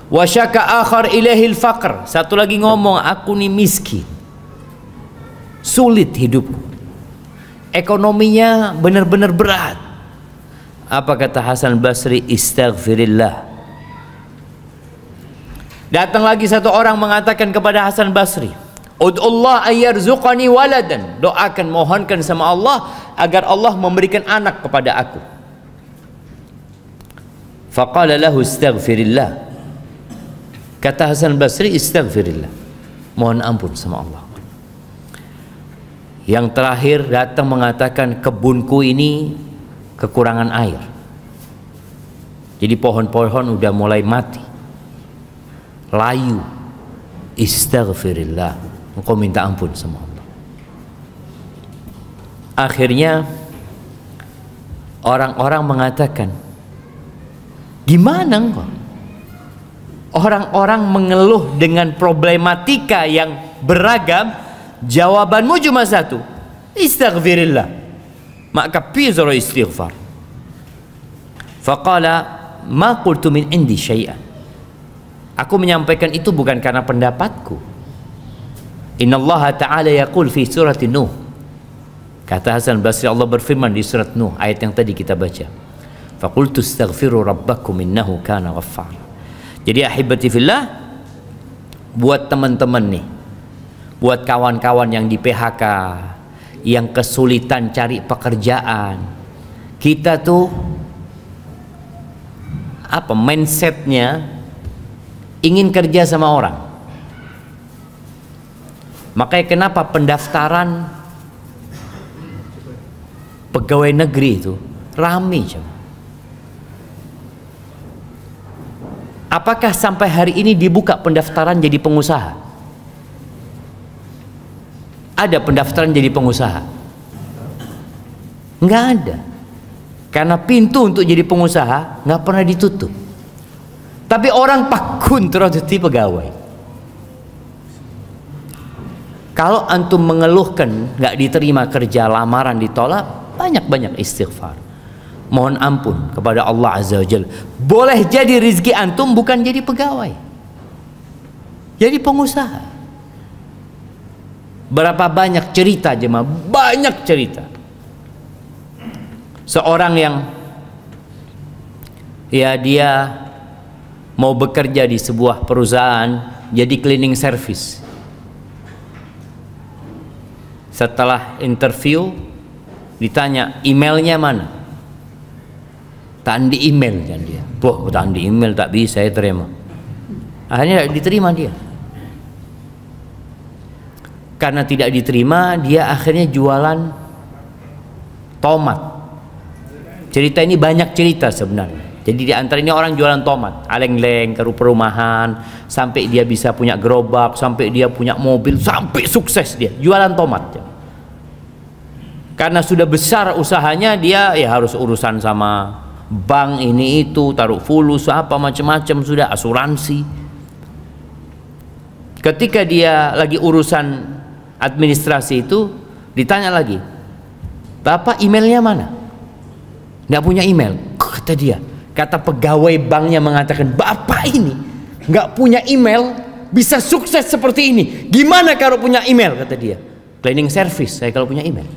Wa syaka akhar ilaihil faqr. Satu lagi ngomong, aku nih miskin. Sulit hidupku. Ekonominya benar-benar berat. Apa kata Hasan Basri? Istaghfirillah. Datang lagi satu orang mengatakan kepada Hasan Basri, Ud'ullah ayyarzuqani waladan. Doakan, mohonkan sama Allah agar Allah memberikan anak kepada aku. Faqala lahu istaghfirillah. Kata Hasan Basri, istaghfirillah. Mohon ampun sama Allah. Yang terakhir datang mengatakan, kebunku ini kekurangan air. Jadi pohon-pohon udah mulai mati, layu. Istaghfirillah. Engkau minta ampun sama Allah. Akhirnya orang-orang mengatakan, gimana engkau? Orang-orang mengeluh dengan problematika yang beragam, jawabanmu cuma satu, istaghfirillah. Maka pizro istighfar. Faqala ma qultu min indi syai'an. Aku menyampaikan itu bukan karena pendapatku. Innallaha ta'ala yaqul fi surat Nuh. Kata Hasan Basri, Allah berfirman di surat Nuh, ayat yang tadi kita baca. Faqultu astaghfiru rabbakum innahu kana ghaffar. Jadi ahibati fillah, buat teman-teman nih, buat kawan-kawan yang di PHK, yang kesulitan cari pekerjaan, kita tuh apa mindsetnya, ingin kerja sama orang. Makanya kenapa pendaftaran pegawai negeri itu ramai coba. Apakah sampai hari ini dibuka pendaftaran jadi pengusaha? Ada pendaftaran jadi pengusaha? Nggak ada. Karena pintu untuk jadi pengusaha nggak pernah ditutup. Tapi orang pakun terus jadi pegawai. Kalau antum mengeluhkan nggak diterima kerja, lamaran ditolak, banyak-banyak istighfar. Mohon ampun kepada Allah Azza wa Jalla. Boleh jadi rizki antum bukan jadi pegawai, jadi pengusaha. Berapa banyak cerita jemaah, banyak cerita. Seorang yang ya dia mau bekerja di sebuah perusahaan jadi cleaning service. Setelah interview ditanya emailnya mana, tak di email kan dia. Wah, tak di email, tak bisa saya terima. Akhirnya tidak diterima dia. Karena tidak diterima, dia akhirnya jualan tomat. Cerita ini banyak cerita sebenarnya. Jadi di antara ini orang jualan tomat, aleng-leng ke perumahan, sampai dia bisa punya gerobak, sampai dia punya mobil, sampai sukses dia jualan tomat. Karena sudah besar usahanya, dia ya harus urusan sama bank ini itu, taruh fulus apa macam-macam, sudah asuransi. Ketika dia lagi urusan administrasi itu, ditanya lagi, Bapak emailnya mana? Nggak punya email, kata dia. Kata pegawai banknya mengatakan, Bapak ini nggak punya email, bisa sukses seperti ini. Gimana kalau punya email? Kata dia, cleaning service saya kalau punya email.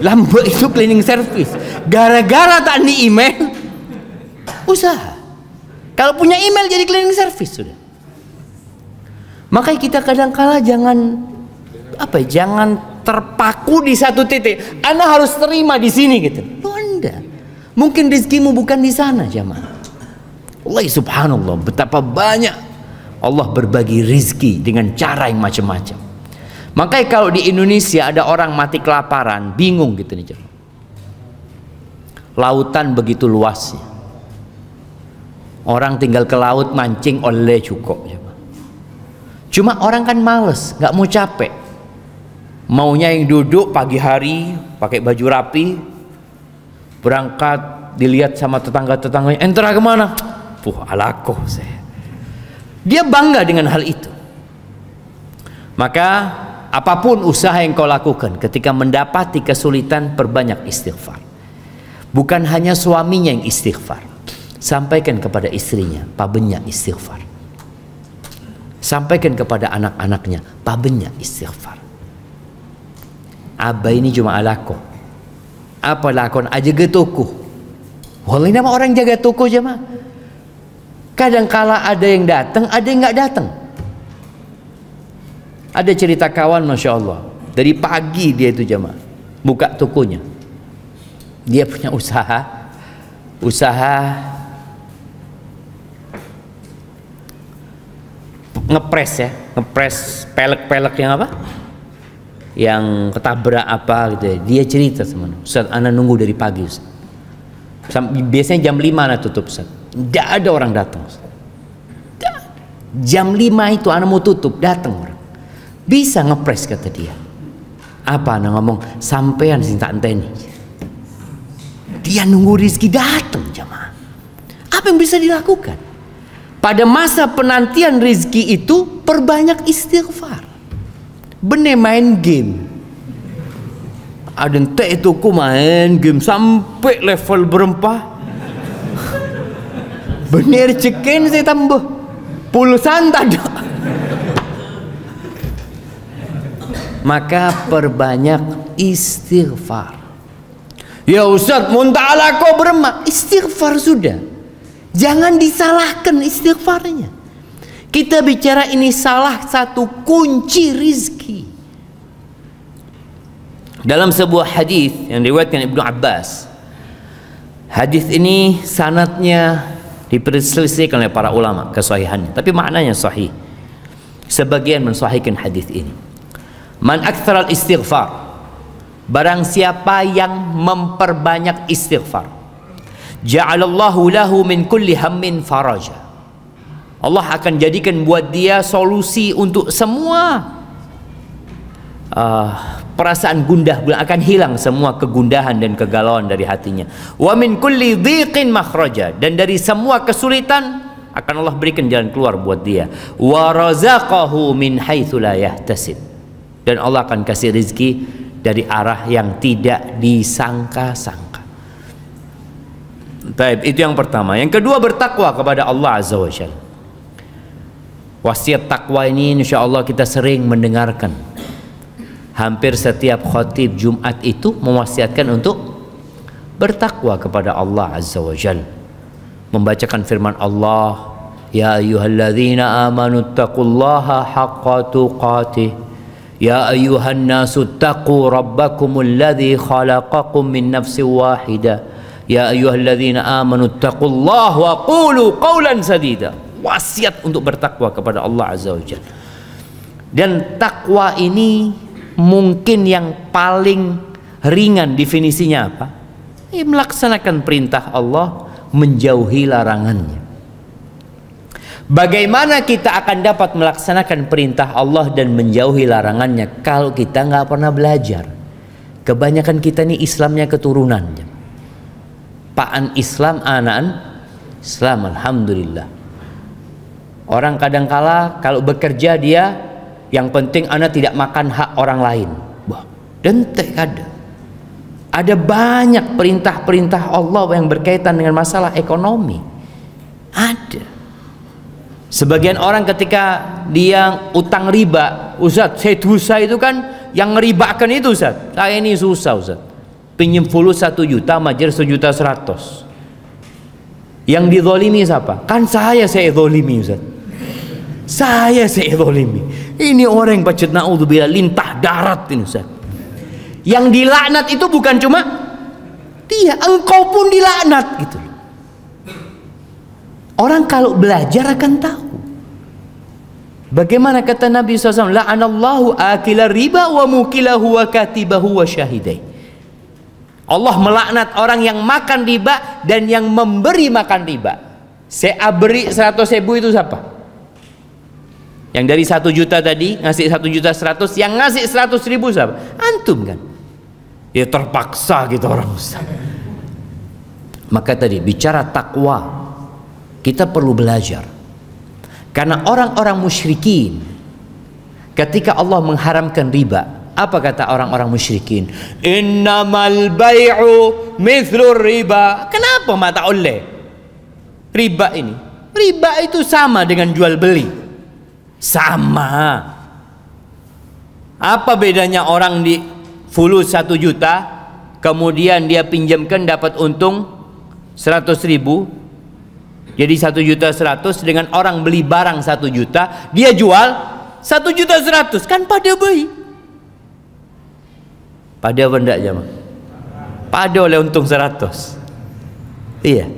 Lambat itu cleaning service. Gara-gara tak di email, usaha. Kalau punya email jadi cleaning service sudah. Makanya kita kadang-kala jangan jangan terpaku di satu titik. Anda harus terima di sini gitu. Loh, Anda mungkin rezekimu bukan di sana, jamaah. Allah subhanallah, betapa banyak Allah berbagi rezeki dengan cara yang macam-macam. Makanya kalau di Indonesia ada orang mati kelaparan, bingung gitu nih jemaah. Lautan begitu luasnya, orang tinggal ke laut mancing oleh cukup jemaah. Cuma orang kan males, nggak mau capek, maunya yang duduk pagi hari pakai baju rapi, berangkat dilihat sama tetangga-tetangganya, entera kemana? Alakoh saya. Dia bangga dengan hal itu. Maka apapun usaha yang kau lakukan, ketika mendapati kesulitan, perbanyak istighfar. Bukan hanya suaminya yang istighfar, Sampaikan kepada istrinya, pabennya istighfar. Sampaikan kepada anak-anaknya, pabennya istighfar. Abah ini cuma alako. Apa lakon aja ke toko. Wallahi nama orang jaga toko jemaah. Kadangkala ada yang datang, ada yang nggak datang. Ada cerita kawan, masya Allah, dari pagi dia itu jemaah buka tokonya. Dia punya usaha ngepres ya, ngepres pelek-pelek yang apa? Yang ketabrak apa gitu ya. Dia cerita sama Ustaz, ana nunggu dari pagi Ustaz. Biasanya jam 5 ana tutup Ustaz. Tidak ada orang datang Ustaz. Jam 5 itu ana mau tutup, datang orang. Bisa ngepres kata dia. Apa ana ngomong, sampean sing tak enteni. Dia nunggu rezeki datang jemaah. Apa yang bisa dilakukan? Pada masa penantian rezeki itu perbanyak istighfar. Bener main game. Ada ente itu ku main game sampai level berempah. Bener cekin saya tambah. Pulusan tak ada. Maka perbanyak istighfar. Ya Ustaz, munta'ala kau beremak. Istighfar sudah. Jangan disalahkan istighfarnya. Kita bicara ini salah satu kunci rizki. Dalam sebuah hadis yang diriwayatkan Ibnu Abbas. Hadis ini sanadnya diperselisihkan oleh para ulama kesahihannya, tapi maknanya sahih. Sebagian mensahihkan hadis ini. Man aktsaral istighfar. Barang siapa yang memperbanyak istighfar, ja'alallahu lahu min kulli hammin faraja. Allah akan jadikan buat dia solusi untuk semua perasaan gundah, akan hilang semua kegundahan dan kegalauan dari hatinya. Wa min kulli dhiqin makhraja, dan dari semua kesulitan akan Allah berikan jalan keluar buat dia. Wa razaqahu min haitsu la yahtasib, dan Allah akan kasih rezeki dari arah yang tidak disangka-sangka. Baik, itu yang pertama. Yang kedua, bertakwa kepada Allah Azza wa Jalla. Wasiat takwa ini insya Allah kita sering mendengarkan. Hampir setiap khatib Jumat itu mewasiatkan untuk bertakwa kepada Allah Azza wa Jalla. Membacakan firman Allah, ya ayyuhalladzina amanu taqullaha haqqa tuqatih, ya ayyuhan nasu taqu rabbakumul ladzi khalaqakum min nafsin wahidah, ya ayyuhalladzina amanu taqullaha wa qulu qawlan sadida. Wasiat untuk bertakwa kepada Allah Azza wa Jalla. Dan takwa ini mungkin yang paling ringan definisinya apa? Melaksanakan perintah Allah, menjauhi larangannya. Bagaimana kita akan dapat melaksanakan perintah Allah dan menjauhi larangannya kalau kita nggak pernah belajar? Kebanyakan kita ini Islamnya keturunannya. Paan Islam, anaan Islam, alhamdulillah. Orang kadangkala kalau bekerja dia yang penting anak tidak makan hak orang lain. Wah, dentek ada. Ada banyak perintah-perintah Allah yang berkaitan dengan masalah ekonomi. Ada. Sebagian orang ketika dia utang riba, Ustaz, saya dosa itu kan yang ngeribakan itu Ustaz. Saya ini susah Ustaz. Pinjam fulus 1 juta, majer 1.100.000. Yang dizolimi siapa? Kan saya zolimi Ustaz. Saya zolimi. Ini orang yang pacet na'udzubillah lintah darat ini Ustaz. Yang dilaknat itu bukan cuma dia, engkau pun dilaknat gitu. Orang kalau belajar akan tahu. Bagaimana kata Nabi SAW, la'anallahu akila riba wa mukilahu wa katibahu wa syahidai. Allah melaknat orang yang makan riba dan yang memberi makan riba. Saya beri 100.000 itu siapa? Yang dari 1 juta tadi ngasih 1.100.000, yang ngasih 100.000 siapa? Antum kan? Ya terpaksa gitu orang Ustaz. Maka tadi bicara takwa, kita perlu belajar. Karena orang-orang musyrikin ketika Allah mengharamkan riba, apa kata orang-orang musyrikin? Innamal bai'u mithlur riba. Kenapa mata oleh? Riba ini, riba itu sama dengan jual beli. Sama. Apa bedanya orang di fulus 1 juta, kemudian dia pinjamkan dapat untung 100.000, jadi 1.100.000, dengan orang beli barang 1 juta, dia jual 1.100.000, kan pada baik. Pada benda aja mah. Pada oleh untung 100. Iya.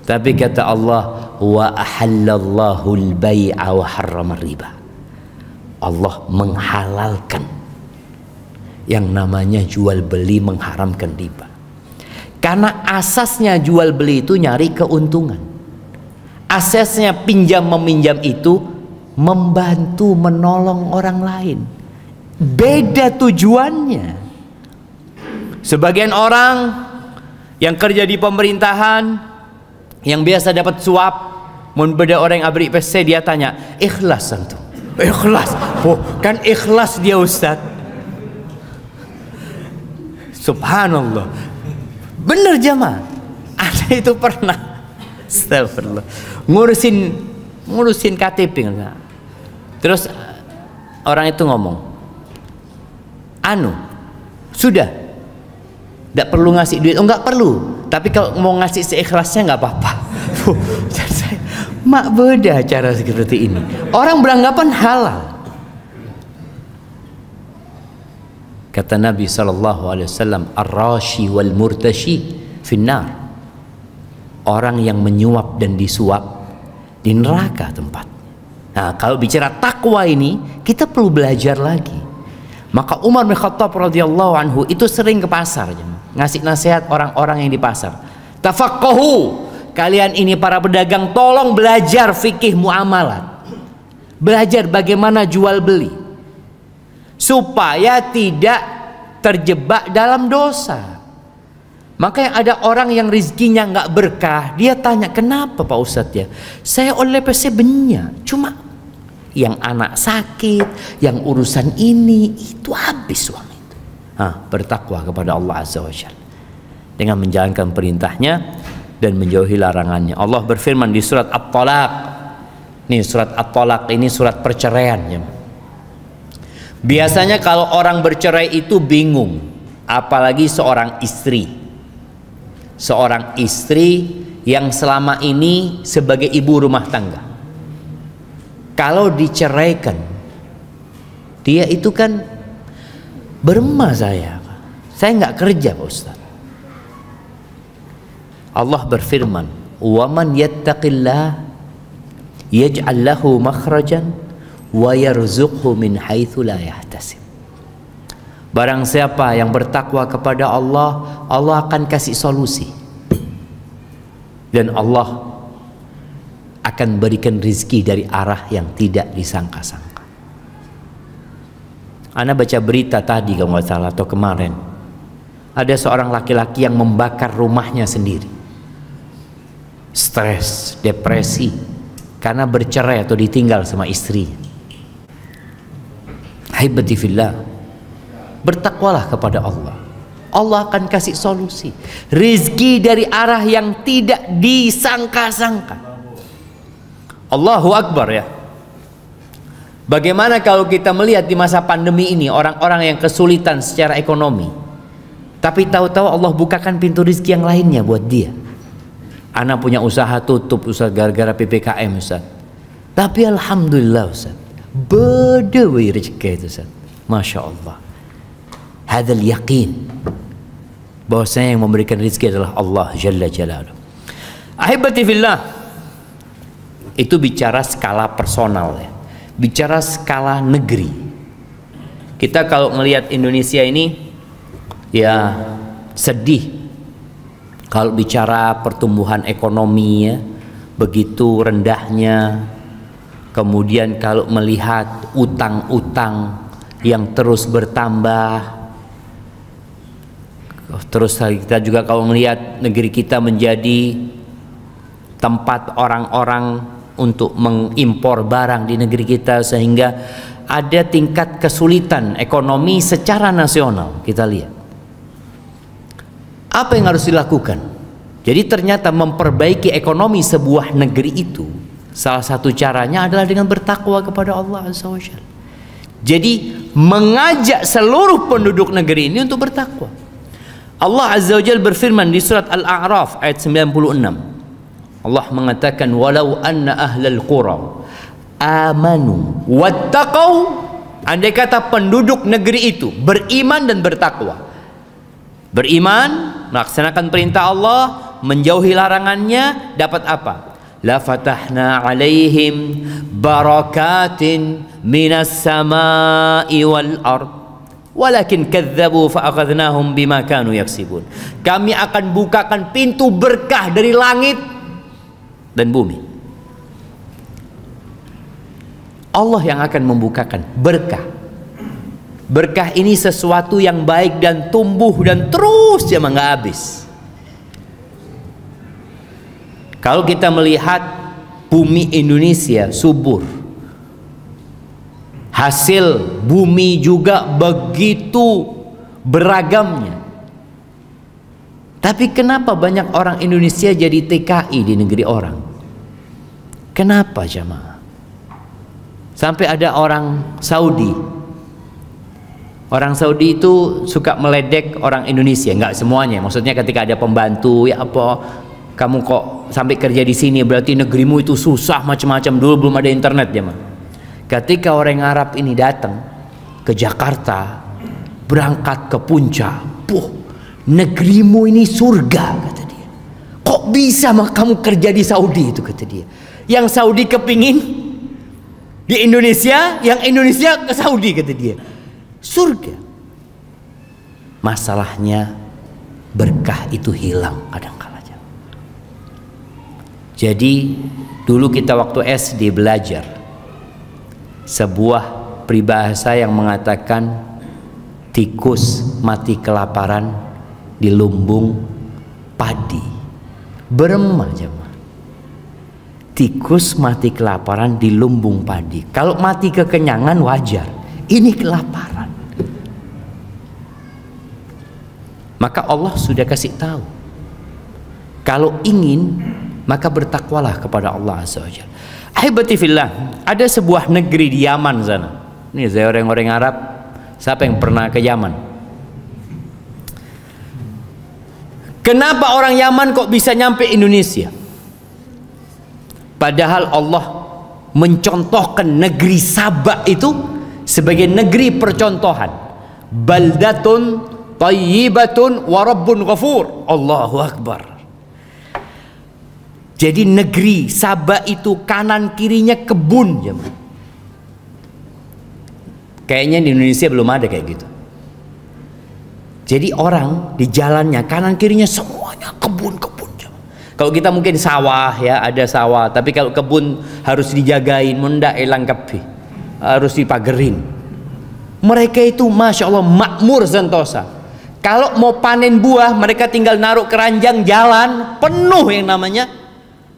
Tapi kata Allah, wa ahallallahu al-bai'a wa harrama riba. Allah menghalalkan yang namanya jual beli, mengharamkan riba. Karena asasnya jual beli itu nyari keuntungan. Asasnya pinjam meminjam itu membantu menolong orang lain. Beda tujuannya. Sebagian orang yang kerja di pemerintahan, yang biasa dapat suap, mun beda orang yang abri PC, dia tanya, ikhlas antum? Ikhlas? Oh, kan ikhlas dia Ustaz. Subhanallah. Bener jamaah. Ada itu pernah, astagfirullah, ngurusin KTP. Terus orang itu ngomong, sudah, tidak perlu ngasih duit. Oh, nggak perlu, tapi kalau mau ngasih seikhlasnya nggak apa-apa. Mak beda cara seperti ini. Orang beranggapan halal. Kata Nabi SAW, ar-rashi wal murtashi finnar. Orang yang menyuap dan disuap di neraka tempat. Nah, kalau bicara takwa ini, kita perlu belajar lagi. Maka Umar bin Khattab radhiyallahu anhu itu sering ke pasar, ngasih nasihat orang-orang yang di pasar. Tafaqahu, kalian ini para pedagang, tolong belajar fikih muamalat. Belajar bagaimana jual beli, supaya tidak terjebak dalam dosa. Makanya ada orang yang rizkinya nggak berkah, dia tanya, kenapa Pak Ustadz ya? Saya oleh PC banyak, cuma yang anak sakit, yang urusan ini, itu habis uang itu. Bertakwa kepada Allah Azza wa Jalla dengan menjalankan perintahnya dan menjauhi larangannya. Allah berfirman di surat At-Talaq. Nih surat At-Talaq ini surat perceraian ya. Biasanya kalau orang bercerai itu bingung, apalagi seorang istri. Seorang istri yang selama ini sebagai ibu rumah tangga. Kalau diceraikan, dia itu kan beremah saya nggak kerja Pak Ustaz. Allah berfirman, wa man yattaqillah yaj'al lahu makhrajan wa yarzuqhu min haitsu la yahtasib. Barang siapa yang bertakwa kepada Allah, Allah akan kasih solusi. Dan Allah akan berikan rizki dari arah yang tidak disangka-sangka. Ana baca berita tadi kalau nggak salah atau kemarin, ada seorang laki-laki yang membakar rumahnya sendiri. Stres, depresi karena bercerai atau ditinggal sama istri. Haibati fillah, bertakwalah kepada Allah. Allah akan kasih solusi, rizki dari arah yang tidak disangka-sangka. Allahu Akbar ya. Bagaimana kalau kita melihat di masa pandemi ini orang-orang yang kesulitan secara ekonomi, tapi tahu-tahu Allah bukakan pintu rizki yang lainnya buat dia. Anak punya usaha tutup Ustaz gara-gara PPKM Ustaz. Tapi alhamdulillah Ustaz, bedewi rezeki itu Ustaz. Masya Allah. Hadal yakin bahwasanya yang memberikan rezeki adalah Allah Jalla Jalaluh. Ahibati fillah, itu bicara skala personal ya. Bicara skala negeri. Kita kalau melihat Indonesia ini ya sedih kalau bicara pertumbuhan ekonomi ya, begitu rendahnya. Kemudian kalau melihat utang-utang yang terus bertambah. Terus kita juga kalau melihat negeri kita menjadi tempat orang-orang untuk mengimpor barang di negeri kita, sehingga ada tingkat kesulitan ekonomi secara nasional. Kita lihat apa yang harus dilakukan. Jadi ternyata memperbaiki ekonomi sebuah negeri itu salah satu caranya adalah dengan bertakwa kepada Allah Azza wa Jalla. Jadi mengajak seluruh penduduk negeri ini untuk bertakwa. Allah Azza wa Jalla berfirman di surat Al-A'raf ayat 96. Allah mengatakan walau anna ahlal qura amanu wattaqau, andai kata penduduk negeri itu beriman dan bertakwa. Beriman, melaksanakan perintah Allah, menjauhi larangannya, dapat apa? La fatahna alaihim barakatin minas samai wal ard walakin kadzabu fa akhadnahum bima kanu yaksibun. Kami akan bukakan pintu berkah dari langit dan bumi. Allah yang akan membukakan berkah. Berkah ini sesuatu yang baik dan tumbuh dan terus jangan nggak habis. Kalau kita melihat bumi Indonesia subur, hasil bumi juga begitu beragamnya. Tapi kenapa banyak orang Indonesia jadi TKI di negeri orang? Kenapa jamaah? Sampai ada orang Saudi. Orang Saudi itu suka meledek orang Indonesia, nggak semuanya. Maksudnya ketika ada pembantu, ya apa, kamu kok sampai kerja di sini berarti negerimu itu susah macam-macam. Dulu belum ada internet ya, ketika orang Arab ini datang ke Jakarta, berangkat ke puncak, negerimu ini surga kata dia. Kok bisa kamu kerja di Saudi itu kata dia. Yang Saudi kepingin di Indonesia, yang Indonesia ke Saudi kata dia. Surga. Masalahnya berkah itu hilang kadang-kala. Jadi dulu kita waktu SD belajar sebuah peribahasa yang mengatakan tikus mati kelaparan di lumbung padi. Berema jemaah. Tikus mati kelaparan di lumbung padi. Kalau mati kekenyangan wajar. Ini kelaparan. Maka Allah sudah kasih tahu, kalau ingin maka bertakwalah kepada Allah Azza wa Jalla. Ahibati fillah, ada sebuah negeri di Yaman sana. Ini saya orang-orang Arab, siapa yang pernah ke Yaman? Kenapa orang Yaman kok bisa nyampe Indonesia? Padahal Allah mencontohkan negeri Sabah itu sebagai negeri percontohan. Baldatun tayyibatun wa rabbun ghafur. Allahu Akbar. Jadi negeri Sabah itu kanan kirinya kebun. Kayaknya di Indonesia belum ada kayak gitu. Jadi orang di jalannya kanan kirinya semuanya kebun-kebun. Kalau kita mungkin sawah ya, ada sawah. Tapi kalau kebun harus dijagain, mendak elang kepi, harus dipagerin. Mereka itu masya Allah makmur sentosa. Kalau mau panen buah, mereka tinggal naruh keranjang jalan penuh yang namanya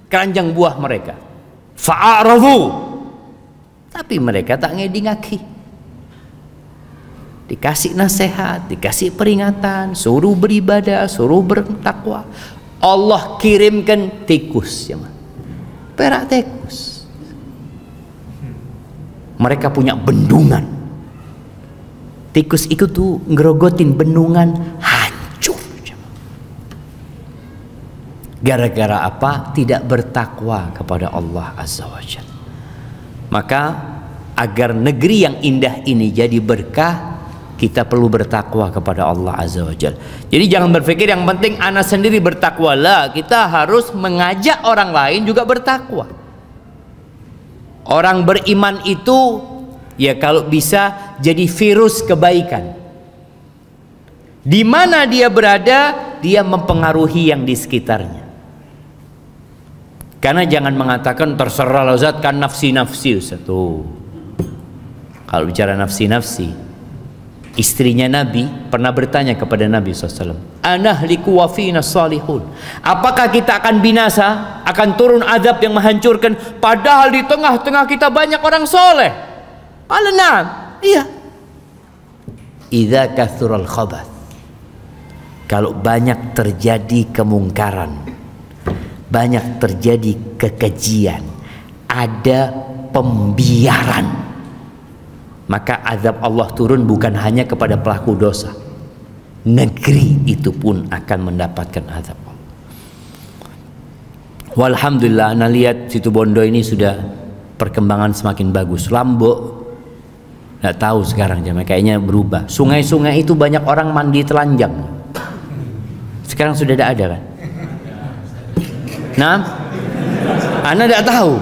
keranjang buah mereka. Fa'arafu. Tapi mereka tak ngedi-ngaki. Dikasih nasihat, dikasih peringatan, suruh beribadah, suruh bertakwa. Allah kirimkan tikus, ya, perak tikus. Mereka punya bendungan. Tikus itu tuh ngerogotin bendungan hancur. Gara-gara apa? Tidak bertakwa kepada Allah Azza wa Jalla. Maka agar negeri yang indah ini jadi berkah, kita perlu bertakwa kepada Allah Azza wa Jalla. Jadi jangan berpikir yang penting anak sendiri bertakwa lah. Kita harus mengajak orang lain juga bertakwa. Orang beriman itu ya kalau bisa jadi virus kebaikan. Di mana dia berada, dia mempengaruhi yang di sekitarnya. Karena jangan mengatakan terserah Ustaz kan nafsi-nafsi Ustaz. Tuh. Kalau bicara nafsi-nafsi, istrinya Nabi pernah bertanya kepada Nabi SAW, anahliku wa fina salihun, apakah kita akan binasa, akan turun azab yang menghancurkan, padahal di tengah-tengah kita banyak orang soleh? Qala na'am, iya. Idza kathural khabath, kalau banyak terjadi kemungkaran, banyak terjadi kekejian, ada pembiaran, maka azab Allah turun bukan hanya kepada pelaku dosa, negeri itu pun akan mendapatkan azab Allah. Walhamdulillah, anda lihat Situ Bondo ini sudah perkembangan semakin bagus. Lombok nggak tahu sekarang jemaah, kayaknya berubah. Sungai-sungai itu banyak orang mandi telanjang. Sekarang sudah tidak ada kan? Nah, anda tidak tahu.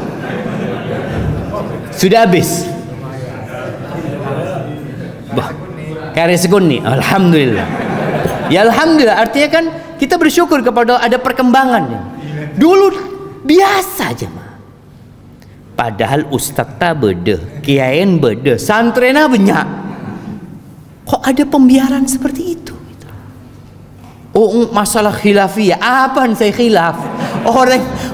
Sudah habis. Bah, karya sekuni. Alhamdulillah. Ya alhamdulillah, artinya kan kita bersyukur kepada ada perkembangan. Dulu biasa aja mah. Padahal ustaz beda, kiain beda, santrena banyak. Kok ada pembiaran seperti itu? Oh, masalah khilafiyah. Apaan saya khilaf?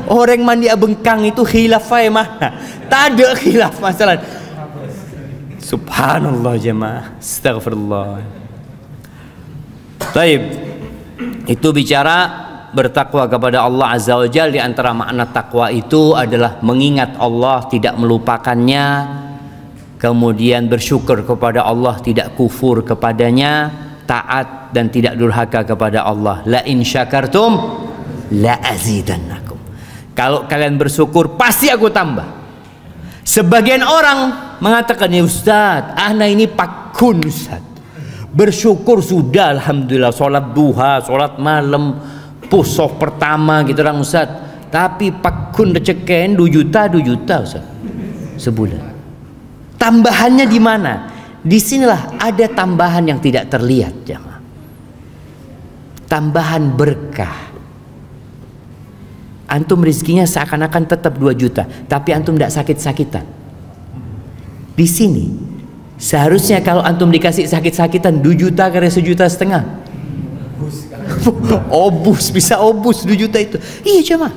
Orang mandi abengkang itu khilaf mana? Tak ada khilaf masalah. Subhanallah jemaah. Astagfirullah. Baik. Itu bicara bertakwa kepada Allah Azza wa Jalla. Di antara makna takwa itu adalah mengingat Allah, tidak melupakannya, kemudian bersyukur kepada Allah, tidak kufur kepadanya, taat dan tidak durhaka kepada Allah. La in syakartum la azidannakum. Kalau kalian bersyukur pasti aku tambah. Sebagian orang mengatakan, ya Ustaz, ana ini pakun Ustaz, bersyukur sudah alhamdulillah, sholat duha, sholat malam, pusoh pertama gitu orang Ustaz, tapi pakun receken 2 juta Ustaz sebulan. Tambahannya di mana? Disinilah ada tambahan yang tidak terlihat jemaah. Tambahan berkah. Antum rezekinya seakan-akan tetap 2 juta, tapi antum tidak sakit-sakitan. Di sini seharusnya kalau antum dikasih sakit-sakitan 2 juta kali 1,5 juta. Obus, bisa obus 2 juta itu. Iya cuma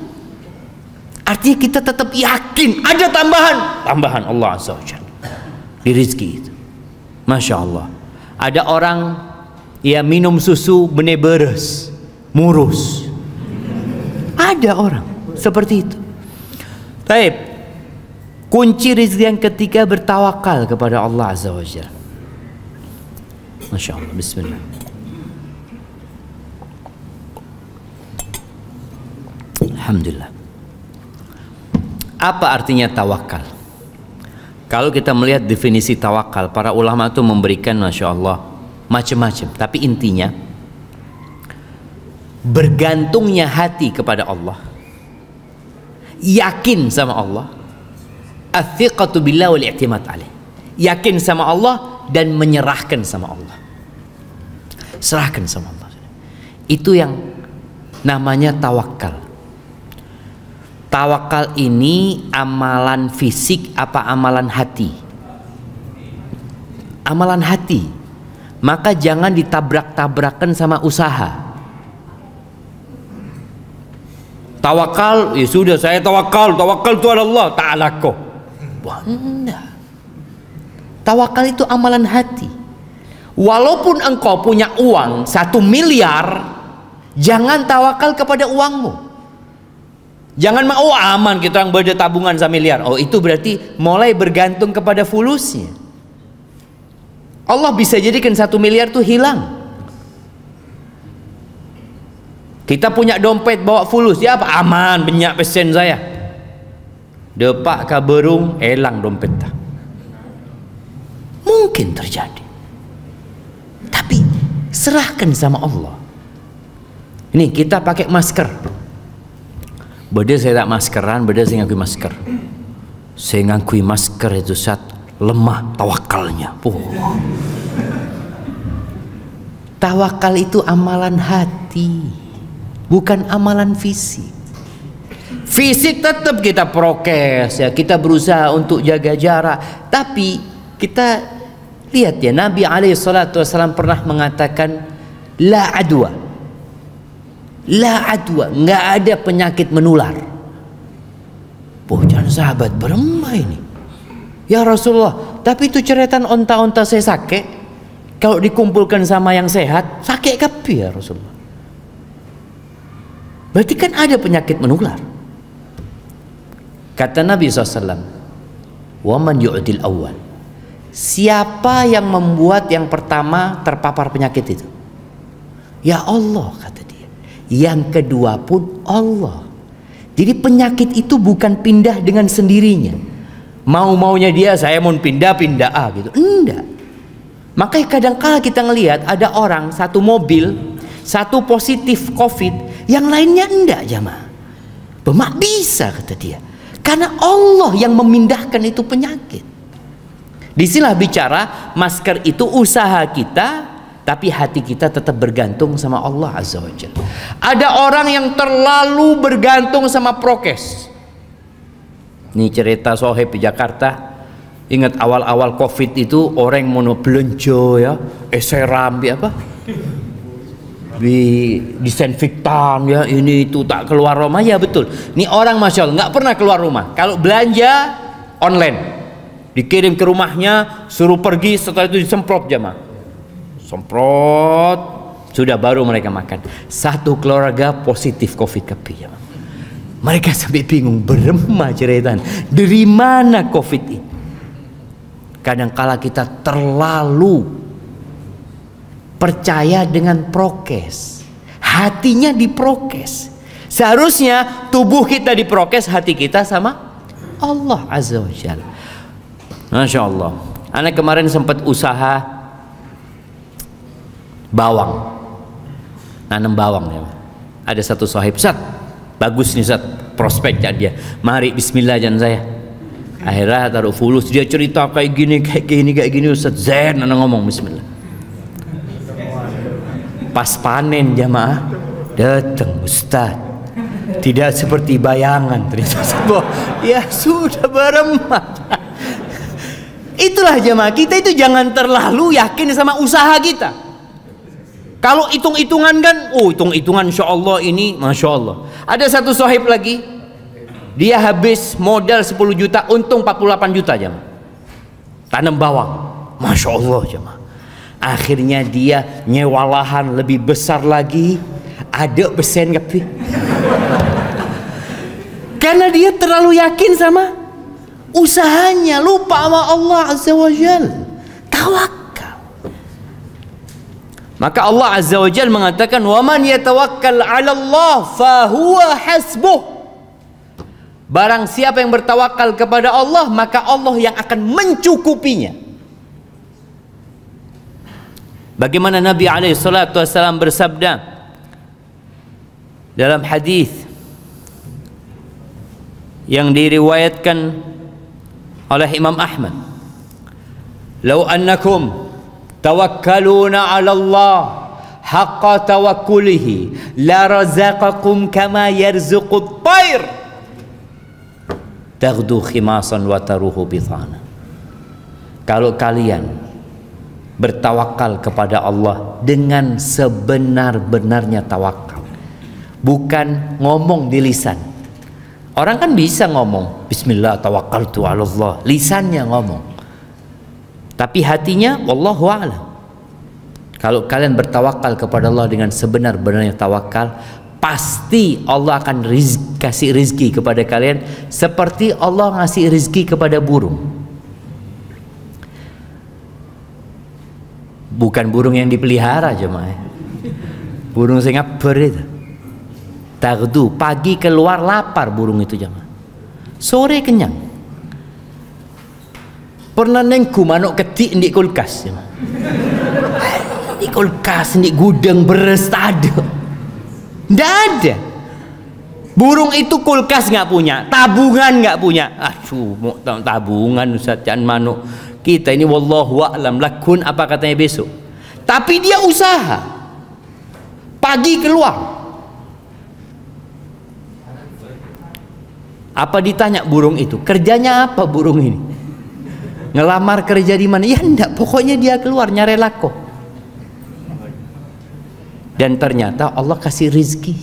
artinya kita tetap yakin ada tambahan Allah Azza wa Jalla di rezeki itu. Masya Allah. Ada orang ya minum susu benih beres, murus. Ada orang seperti itu. Baik. Kunci rezeki yang ketiga bertawakal kepada Allah Azza wa Jalla. Masya Allah. Bismillah. Alhamdulillah. Apa artinya tawakal? Kalau kita melihat definisi tawakal, para ulama itu memberikan Masya Allah macam-macam, tapi intinya bergantungnya hati kepada Allah, yakin sama Allah, athiqatu billah wal i'timad alaih, yakin sama Allah dan menyerahkan sama Allah, serahkan sama Allah. Itu yang namanya tawakal. Tawakal ini amalan fisik apa amalan hati? Amalan hati. Maka jangan ditabrak-tabrakan sama usaha. Tawakal, ya sudah saya tawakal itu ada Allah Ta'ala kok. Wah, enggak. Tawakal itu amalan hati. Walaupun engkau punya uang 1 miliar, jangan tawakal kepada uangmu. Jangan mau aman kita yang beda tabungan 1 miliar. Oh, itu berarti mulai bergantung kepada fulusnya. Allah bisa jadikan 1 miliar itu hilang. Kita punya dompet bawa fulus, ya apa? Aman, banyak pesen saya. Depak ka berung, elang dompet tak. Mungkin terjadi. Tapi serahkan sama Allah. Ini kita pakai masker. Beda saya tak maskeran, beda saya ngakui masker. Saya ngakui masker itu saat lemah tawakalnya. Tawakal itu amalan hati, bukan amalan fisik. Fisik tetap kita prokes ya, kita berusaha untuk jaga jarak. Tapi kita lihat ya, Nabi SAW pernah mengatakan la adwa. La adwa, nggak ada penyakit menular. Jangan sahabat beremah ini. Ya Rasulullah, tapi itu ceretan onta-onta saya sakit. Kalau dikumpulkan sama yang sehat, sakit kapi ya Rasulullah. Berarti kan ada penyakit menular. Kata Nabi SAW, "Waman yu'dil awal." Siapa yang membuat yang pertama terpapar penyakit itu? Ya Allah, kata dia. Yang kedua pun Allah. Jadi penyakit itu bukan pindah dengan sendirinya. Mau-maunya dia, saya mau pindah gitu. Enggak. Makanya kadang-kala kita ngelihat ada orang satu mobil, satu positif COVID, yang lainnya enggak, jamaah. Mak bisa, kata dia. Karena Allah yang memindahkan itu penyakit. Disinilah bicara masker itu usaha kita, tapi hati kita tetap bergantung sama Allah Azza wa Jalla. Ada orang yang terlalu bergantung sama prokes. Ini cerita sohib di Jakarta. Ingat awal-awal COVID itu orang mau belanja ya, seram apa? Disinfektan ya, ini itu tak keluar rumah. Ya betul, ini orang masya Allah nggak pernah keluar rumah. Kalau belanja online, dikirim ke rumahnya, suruh pergi, setelah itu disemprot jamaah, semprot, sudah baru mereka makan. Satu keluarga positif COVID jamaah. Mereka sampai bingung, beremah ceritanya, dari mana COVID ini? Kadangkala kita terlalu percaya dengan prokes, hatinya diprokes. Seharusnya tubuh kita diprokes, hati kita sama Allah Azza wa Jalla. Masya Allah. Anak kemarin sempat usaha bawang, nanam bawang ya. Ada satu sahib, Ustaz, bagus nih Ustaz, prospek dia. Mari bismillah jangan saya. Akhirnya taruh fulus, dia cerita kayak gini Ustaz. Zen anak ngomong bismillah. Pas panen jamaah datang Ustaz, tidak seperti bayangan ternyata. Ya sudah beremah. Itulah jamaah, kita itu jangan terlalu yakin sama usaha kita. Kalau hitung-hitungan kan, hitung-hitungan insya Allah ini masya Allah. Ada satu sahib lagi, dia habis modal 10 juta, untung 48 juta jamaah, tanam bawang, masya Allah jamaah. Akhirnya dia nyewa lahan lebih besar lagi, ada besen kepi. Karena dia terlalu yakin sama usahanya, lupa sama Allah Azza wa Jalla. Tawakal. Maka Allah Azza wa Jalla mengatakan, "Wa man yatawakkal 'ala Allah fa huwa hasbuh." Barang siapa yang bertawakal kepada Allah, maka Allah yang akan mencukupinya. Bagaimana Nabi SAW bersabda dalam hadis yang diriwayatkan oleh Imam Ahmad, "Lau annakum tawakkaluna 'ala Allah haqqa tawakkulihi la razaqakum kama yarzuqut tayr taghdu khimasan wa taruhu bitana." Kalau kalian bertawakal kepada Allah dengan sebenar-benarnya tawakal, bukan ngomong di lisan. Orang kan bisa ngomong bismillah tawakkaltu 'ala Allah, lisannya ngomong, tapi hatinya wallahu a'lam. Kalau kalian bertawakal kepada Allah dengan sebenar-benarnya tawakal, pasti Allah akan kasih rizki kepada kalian seperti Allah ngasih rizki kepada burung. Bukan burung yang dipelihara jemaah, burung Singapura itu. Tagdu, pagi keluar lapar burung itu jemaah, sore kenyang. Pernah nengku manuk ketik di kulkas jemaah. Di kulkas, di gudang beres ada. Nggak ada. Burung itu kulkas nggak punya, tabungan nggak punya. Aduh, mau tabungan Ustaz, jangan manuk. Kita ini wallahu a'lam lakun apa katanya besok. Tapi dia usaha, pagi keluar. Apa ditanya burung itu, kerjanya apa burung ini? Ngelamar kerja di mana? Ya enggak, pokoknya dia keluar nyari lako. Dan ternyata Allah kasih rizki.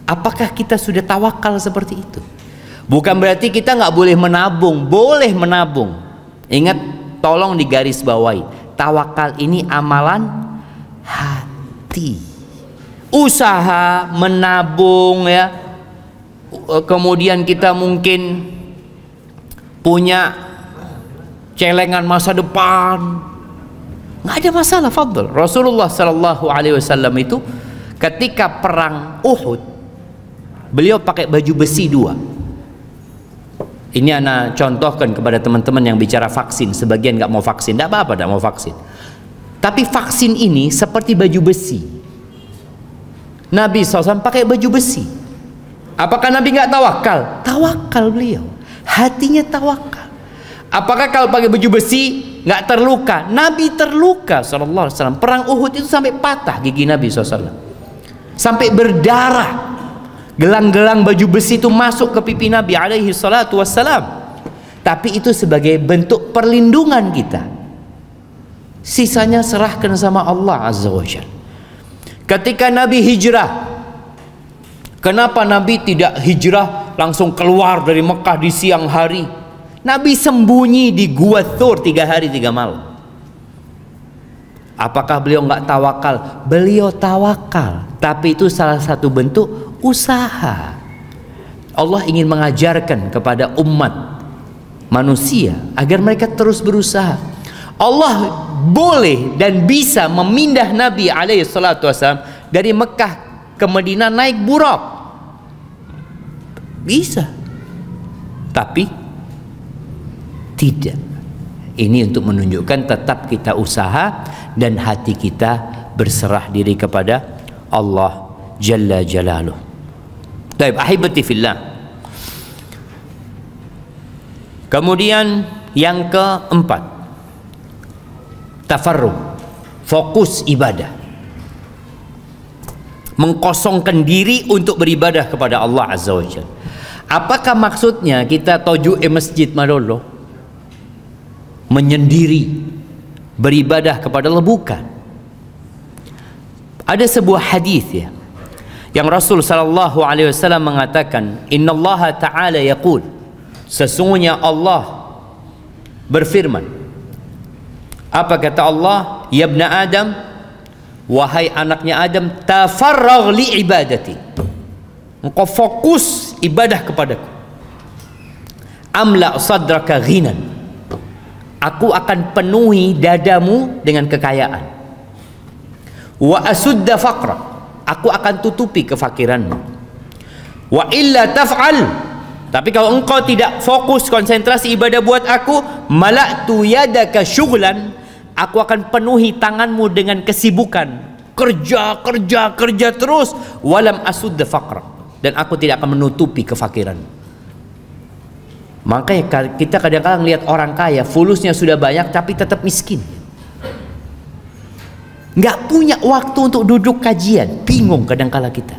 Apakah kita sudah tawakal seperti itu? Bukan berarti kita nggak boleh menabung, boleh menabung. Ingat, tolong digarisbawahi, tawakal ini amalan hati. Usaha menabung ya, kemudian kita mungkin punya celengan masa depan, nggak ada masalah, fadl. Rasulullah sallallahu alaihi wasallam itu ketika perang Uhud, beliau pakai baju besi 2. Ini ana contohkan kepada teman-teman yang bicara vaksin. Sebagian nggak mau vaksin, tidak apa-apa, tidak mau vaksin. Tapi vaksin ini seperti baju besi. Nabi SAW pakai baju besi. Apakah Nabi nggak tawakal? Tawakal beliau. Hatinya tawakal. Apakah kalau pakai baju besi nggak terluka? Nabi terluka sallallahu alaihi wasallam. Perang Uhud itu sampai patah gigi Nabi SAW. Sampai berdarah. Gelang-gelang baju besi itu masuk ke pipi Nabi alaihi salatu wassalam. Tapi itu sebagai bentuk perlindungan kita. Sisanya serahkan sama Allah azza wa jalla. Ketika Nabi hijrah, kenapa Nabi tidak hijrah langsung keluar dari Mekah di siang hari? Nabi sembunyi di Gua Thur 3 hari 3 malam. Apakah beliau nggak tawakal? Beliau tawakal, tapi itu salah satu bentuk usaha. Allah ingin mengajarkan kepada umat manusia agar mereka terus berusaha. Allah boleh dan bisa memindah Nabi alaihi salatu wasallam dari Mekah ke Madinah naik buraq. Bisa. Tapi tidak. Ini untuk menunjukkan tetap kita usaha dan hati kita berserah diri kepada Allah Jalla Jalaluh. Baik, ahibati fillah. Kemudian yang keempat, tafarruq, fokus ibadah. Mengkosongkan diri untuk beribadah kepada Allah Azza wa Jalla. Apakah maksudnya kita toju masjid malolo? Menyendiri beribadah kepada Allah? Bukan. Ada sebuah hadis ya, yang Rasul sallallahu alaihi wasallam mengatakan, innallaha ta'ala yaqul, sesungguhnya Allah berfirman. Apa kata Allah? Ya ibna Adam, wahai anaknya Adam, tafarragh li ibadati, engkau fokus ibadah kepadaku. Amla sadraka ghinan, aku akan penuhi dadamu dengan kekayaan. Wa asudda faqra, aku akan tutupi kefakiranmu. Wa illa taf'al, tapi kalau engkau tidak fokus konsentrasi ibadah buat aku, mala'tu yadaka syughlan, aku akan penuhi tanganmu dengan kesibukan, kerja terus. Walam asudda faqra, dan aku tidak akan menutupi kefakiranmu. Makanya kita kadang-kadang lihat orang kaya, fulusnya sudah banyak tapi tetap miskin. Nggak punya waktu untuk duduk kajian. Bingung kadang-kala kita.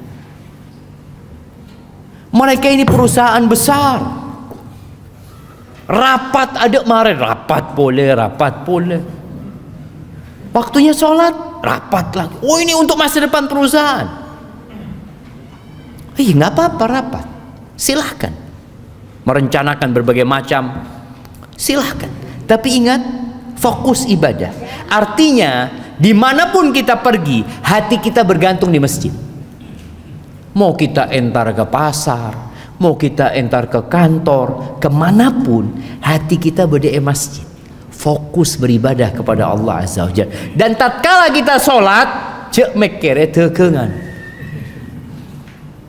Mereka ini perusahaan besar. Rapat ada kemarin, rapat boleh. Waktunya sholat, rapat lagi. Oh, ini untuk masa depan perusahaan. Nggak apa-apa rapat. Silahkan. Merencanakan berbagai macam, silahkan. Tapi ingat, fokus ibadah. Artinya, dimanapun kita pergi, hati kita bergantung di masjid. Mau kita entar ke pasar, mau kita entar ke kantor, kemanapun, hati kita berada di masjid. Fokus beribadah kepada Allah Azza wa Jalla. Dan tatkala kita sholat, cek mekere tekengan.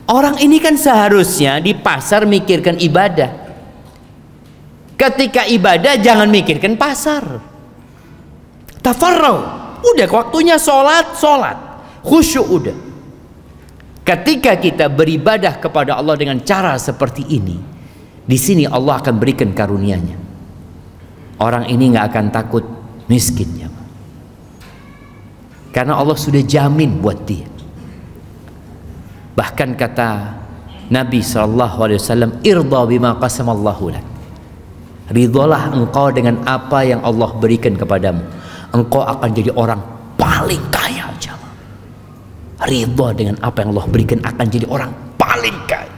Orang ini kan seharusnya di pasar mikirkan ibadah. Ketika ibadah jangan mikirkan pasar. Tafarrau, udah waktunya sholat, khusyuk udah. Ketika kita beribadah kepada Allah dengan cara seperti ini, di sini Allah akan berikan karunia-Nya. Orang ini nggak akan takut miskinnya, karena Allah sudah jamin buat dia. Bahkan kata Nabi SAW, irda bima qasamallahu lak, ridhalah engkau dengan apa yang Allah berikan kepadamu, engkau akan jadi orang paling kaya. Ridha dengan apa yang Allah berikan, akan jadi orang paling kaya.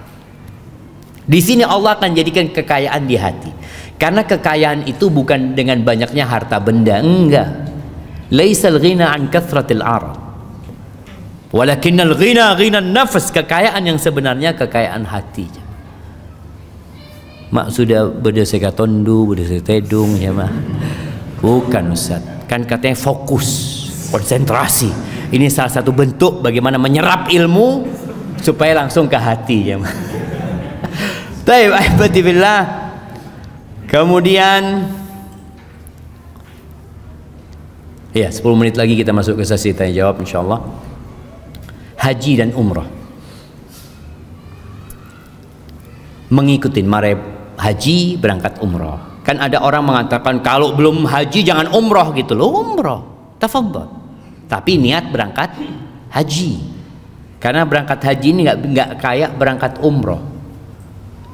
Di sini Allah akan jadikan kekayaan di hati, karena kekayaan itu bukan dengan banyaknya harta benda, enggak. Laisal ghina an kathratil arad, walakinnal ghina ghina nafs. Kekayaan yang sebenarnya kekayaan hati. Mak sudah berdeseka tondu, berdeseka tedung ya mah. Bukan Ustaz. Kan katanya fokus, konsentrasi. Ini salah satu bentuk bagaimana menyerap ilmu supaya langsung ke hati ya mah. Baik, ahibati billah. Kemudian ya 10 menit lagi kita masuk ke sesi tanya jawab insyaallah. Haji dan umrah. Mengikuti mare haji berangkat umrah. Kan ada orang mengatakan kalau belum haji jangan umrah gitu loh. Umrah, tafadhol. Tapi niat berangkat haji. Karena berangkat haji ini nggak kayak berangkat umrah.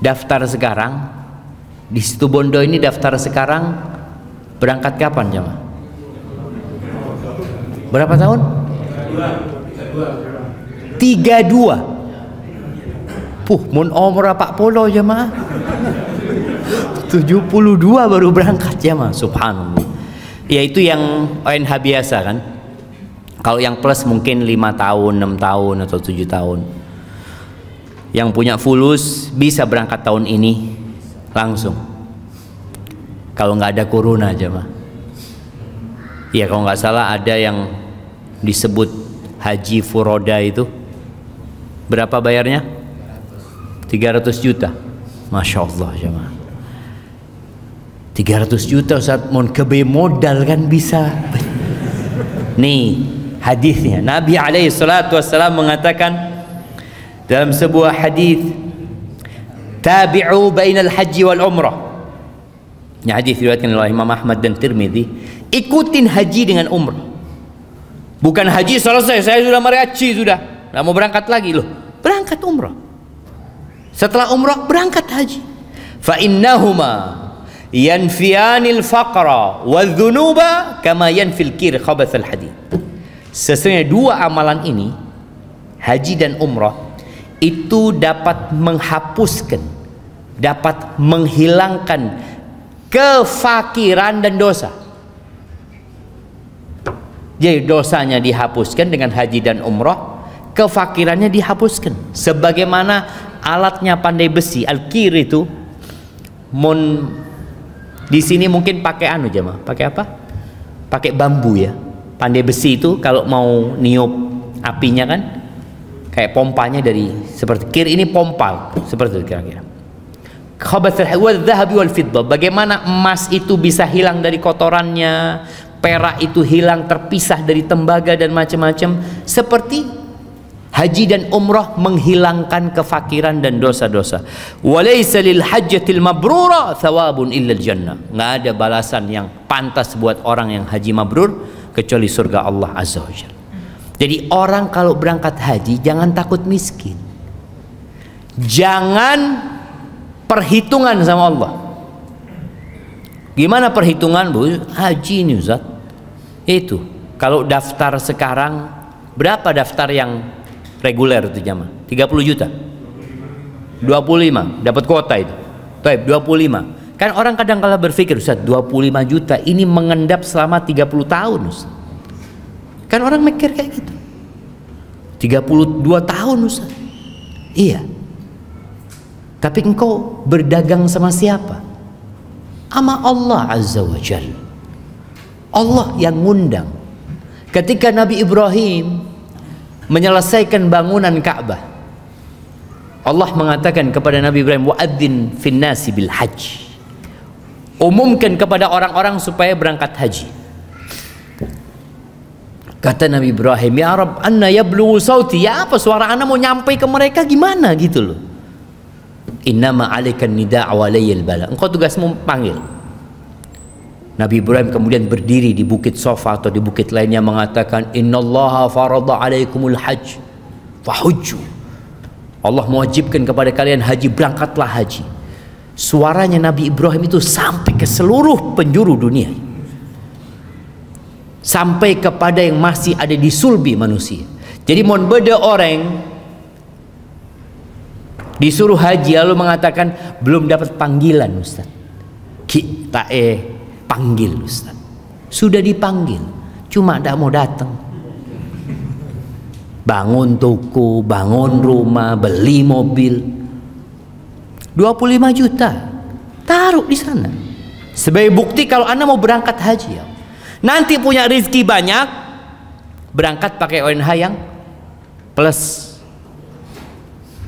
Daftar sekarang di situ Bondo ini, daftar sekarang berangkat kapan jemaah? Berapa tahun? 32. Mun umrah Pak Polo jemaah 72 baru berangkat jemaah. Subhanallah. Yaitu yang ONH biasa kan. Kalau yang plus mungkin 5 tahun, 6 tahun atau 7 tahun. Yang punya fulus bisa berangkat tahun ini langsung. Kalau nggak ada corona jemaah. Ya kalau nggak salah ada yang disebut haji furoda itu. Berapa bayarnya? 300 juta. Masya Allah jemaah. 300 juta Ustaz, mau kebe modal kan bisa. Nih hadisnya. Nabi alaihi salatu wassalam mengatakan dalam sebuah hadis, tabi'u bainal haji wal umrah. Ini hadis diriwayatkan oleh Imam Ahmad dan Tirmidzi. Ikutin haji dengan umrah. Bukan haji selesai, saya sudah mariachi sudah, nggak mau berangkat lagi loh. Berangkat umrah. Setelah umrah berangkat haji. Fa innahuma yanfiyanil faqra wadh-dhunuba kama yanfil kir khabathal hadid. Sesungguhnya dua amalan ini, haji dan umrah, itu dapat menghapuskan, dapat menghilangkan kefakiran dan dosa. Jadi dosanya dihapuskan dengan haji dan umrah, kefakirannya dihapuskan. Sebagaimana alatnya pandai besi, al-kir itu, di sini mungkin pakai anu jemaah, pakai apa? Pakai bambu ya. Pandai besi itu kalau mau niup apinya kan, kayak pompanya dari seperti kir ini pompa seperti itu kira-kira. Khabathul wadh-dhahabi wal fiddah. Bagaimana emas itu bisa hilang dari kotorannya, perak itu hilang terpisah dari tembaga dan macam-macam, seperti haji dan umrah menghilangkan kefakiran dan dosa-dosa. Walaysa lil hajjatil mabrura thawabun illa jannah. Nggak ada balasan yang pantas buat orang yang haji mabrur kecuali surga Allah Azza wa Jalla. Jadi orang kalau berangkat haji jangan takut miskin. Jangan perhitungan sama Allah. Gimana perhitungan Bu? Haji ini Ustaz. Itu kalau daftar sekarang berapa daftar yang reguler itu jamaah? 30 juta. 25 dapat kuota itu. Baik, 25. Kan orang kadang kala berpikir Ustaz 25 juta ini mengendap selama 30 tahun Ustaz. Kan orang mikir kayak gitu. 32 tahun Ustaz. Iya. Tapi engkau berdagang sama siapa? Sama Allah Azza wa Jalla. Allah yang ngundang. Ketika Nabi Ibrahim menyelesaikan bangunan Ka'bah, Allah mengatakan kepada Nabi Ibrahim, wa'adzin fin nasi bil hajj. Umumkan kepada orang-orang supaya berangkat haji. Kata Nabi Ibrahim, ya Rabb, anna yablughu sauti. Ya apa suara ana mau nyampai ke mereka gimana gitu loh. Innama 'alaikan nida' wa layyal bala. Engkau tugasmu panggil. Nabi Ibrahim kemudian berdiri di bukit Safa atau di bukit lainnya mengatakan, innallaha farada 'alaikumul hajj fahujju. Allah mewajibkan kepada kalian haji, berangkatlah haji. Suaranya Nabi Ibrahim itu sampai ke seluruh penjuru dunia, sampai kepada yang masih ada di sulbi manusia. Jadi mon beda orang disuruh haji lalu mengatakan belum dapat panggilan Ustaz. Kita panggil Ustaz. Sudah dipanggil, cuma tidak mau datang. Bangun toko, bangun rumah, beli mobil. 25 juta taruh di sana sebagai bukti kalau Anda mau berangkat haji ya. Nanti punya rezeki banyak, berangkat pakai ONH yang plus.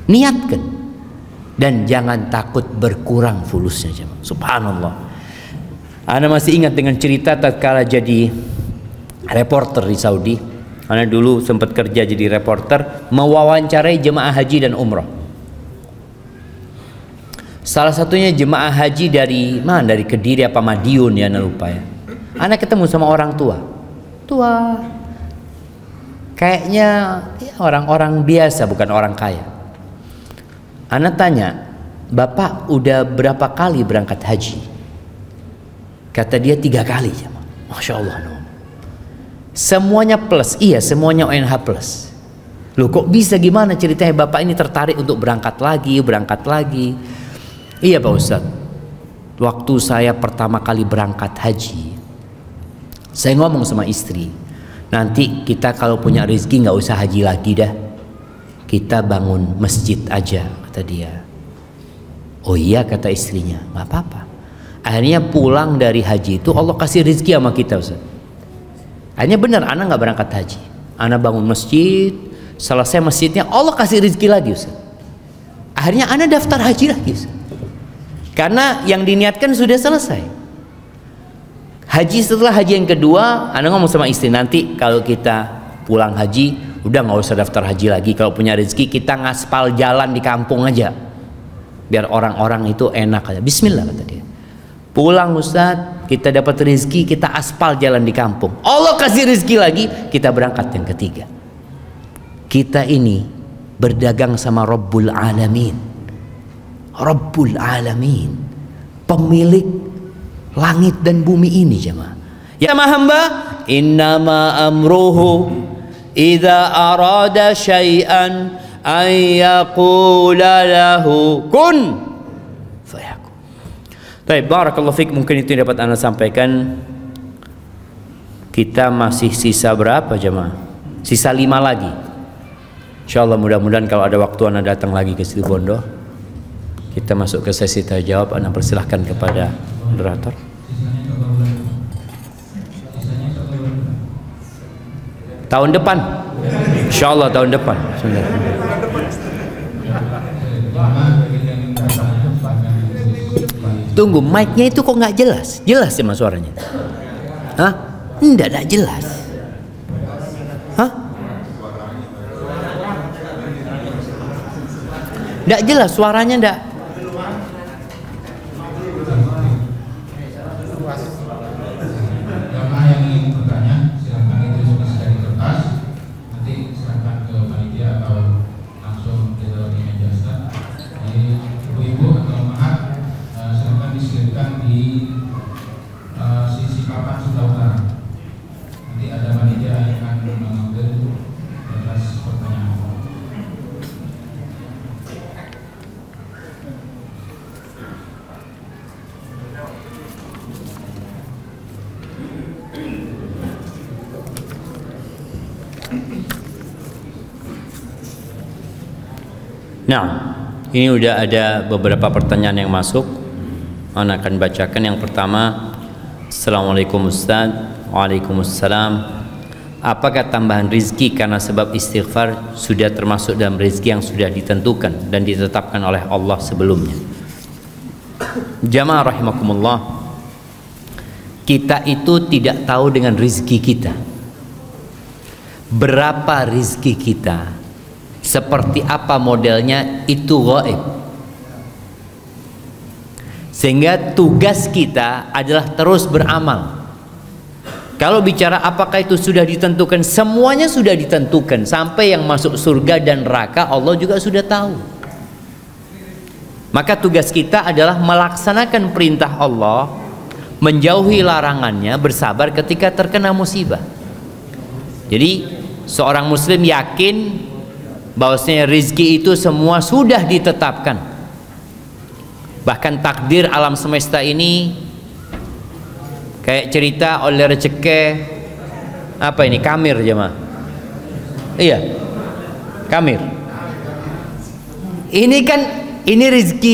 Niatkan dan jangan takut berkurang fulusnya jemaah. Subhanallah. Anda masih ingat dengan cerita tatkala jadi reporter di Saudi. Anda dulu sempat kerja jadi reporter, mewawancarai jemaah haji dan umrah. Salah satunya jemaah haji dari mana? Dari Kediri apa Madiun ya, Anda lupa ya. Anda ketemu sama orang tua. Kayaknya ya, orang-orang biasa, bukan orang kaya. Anda tanya, "Bapak udah berapa kali berangkat haji?" Kata dia 3 kali. Masya Allah. No. Semuanya plus. Iya, semuanya ONH plus. Loh kok bisa, gimana ceritanya Bapak ini tertarik untuk berangkat lagi? Iya Pak Ustadz, waktu saya pertama kali berangkat haji, saya ngomong sama istri, nanti kita kalau punya rezeki nggak usah haji lagi dah, kita bangun masjid aja, kata dia. Oh iya, kata istrinya, nggak apa-apa. Akhirnya pulang dari haji itu Allah kasih rezeki sama kita Ustaz. Akhirnya benar, anak nggak berangkat haji, anak bangun masjid, selesai masjidnya Allah kasih rezeki lagi Ustaz. Akhirnya anak daftar haji lagi Ustaz. Karena yang diniatkan sudah selesai. Haji, setelah haji yang kedua, anak ngomong sama istri, nanti kalau kita pulang haji udah nggak usah daftar haji lagi, kalau punya rezeki kita ngaspal jalan di kampung aja biar orang-orang itu enak aja. Bismillah, kata dia. Pulang Ustadz, kita dapat rezeki, kita aspal jalan di kampung, Allah kasih rezeki lagi, kita berangkat yang ketiga. Kita ini berdagang sama Rabbul Alamin. Rabbul Alamin, pemilik langit dan bumi ini jemaah. Ya hamba, innama amruhu idza arada syai'an an yaqula lahu kun fayakun. Baik, barakallahu fik, mungkin itu yang dapat Anda sampaikan. Kita masih sisa berapa jemaah? Sisa 5 lagi. Insyaallah mudah-mudahan kalau ada waktu Anda datang lagi ke Situbondo, kita masuk ke sesi tanya jawab. Anda persilahkan kepada moderator. Tahun depan, insyaallah tahun depan. Tunggu, mic-nya itu kok nggak jelas? Jelas ya mas suaranya? Hah? Enggak jelas. Hah? Enggak jelas suaranya, enggak. Nah, ini udah ada beberapa pertanyaan yang masuk. Ana akan bacakan. Yang pertama, Assalamualaikum Ustaz. Waalaikumsalam. Apakah tambahan rizki karena sebab istighfar sudah termasuk dalam rizki yang sudah ditentukan dan ditetapkan oleh Allah sebelumnya? Jamaah rahimakumullah, kita itu tidak tahu dengan rizki kita. Berapa rizki kita, seperti apa modelnya, itu gaib. Sehingga tugas kita adalah terus beramal. Kalau bicara apakah itu sudah ditentukan, semuanya sudah ditentukan. Sampai yang masuk surga dan neraka Allah juga sudah tahu. Maka tugas kita adalah melaksanakan perintah Allah, menjauhi larangannya, bersabar ketika terkena musibah. Jadi seorang muslim yakin bahwasanya rezeki itu semua sudah ditetapkan. Bahkan takdir alam semesta ini kayak cerita oleh rezeki apa ini, kamir jemaah. Iya, kamir. Ini kan ini rezeki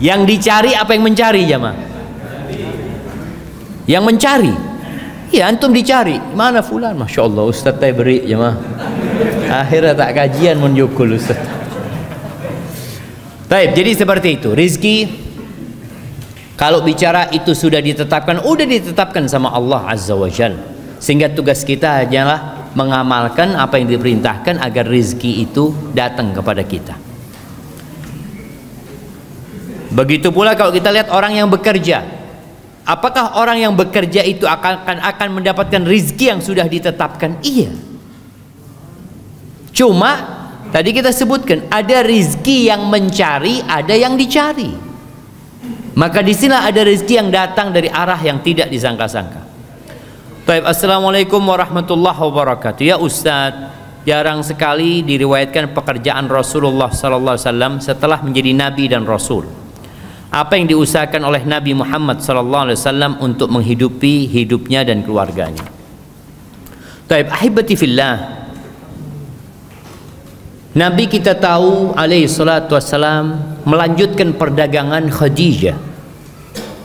Yang dicari apa yang mencari jamaah? Yang mencari. Ya antum dicari. Mana fulan? Masya Allah Ustaz saya beri jamaah. Akhirnya tak kajian menjukul Ustaz. Baik, jadi seperti itu. Rizki kalau bicara itu sudah ditetapkan sama Allah Azza wa Jalla. Sehingga tugas kita hanyalah mengamalkan apa yang diperintahkan agar rizki itu datang kepada kita. Begitu pula kalau kita lihat orang yang bekerja. Apakah orang yang bekerja itu akan mendapatkan rizki yang sudah ditetapkan? Iya. Cuma tadi kita sebutkan ada rizki yang mencari, ada yang dicari. Maka disinilah ada rizki yang datang dari arah yang tidak disangka-sangka. Baik, assalamualaikum warahmatullahi wabarakatuh. Ya Ustadz, jarang sekali diriwayatkan pekerjaan Rasulullah SAW setelah menjadi Nabi dan Rasul. Apa yang diusahakan oleh Nabi Muhammad SAW untuk menghidupi hidupnya dan keluarganya? Baik, ahibati fillah. Nabi kita tahu alaihi salatu wassalam melanjutkan perdagangan Khadijah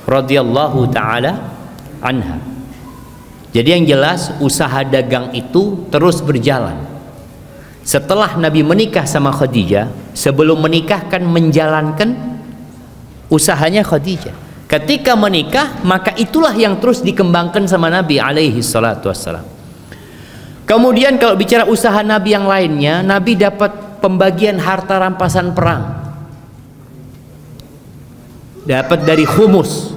radhiyallahu taala anha. Jadi yang jelas usaha dagang itu terus berjalan. Setelah Nabi menikah sama Khadijah, sebelum menikah kan menjalankan usahanya Khadijah. Ketika menikah, maka itulah yang terus dikembangkan sama Nabi alaihi salatu wassalam. Kemudian kalau bicara usaha Nabi yang lainnya, Nabi dapat pembagian harta rampasan perang. Dapat dari khumus.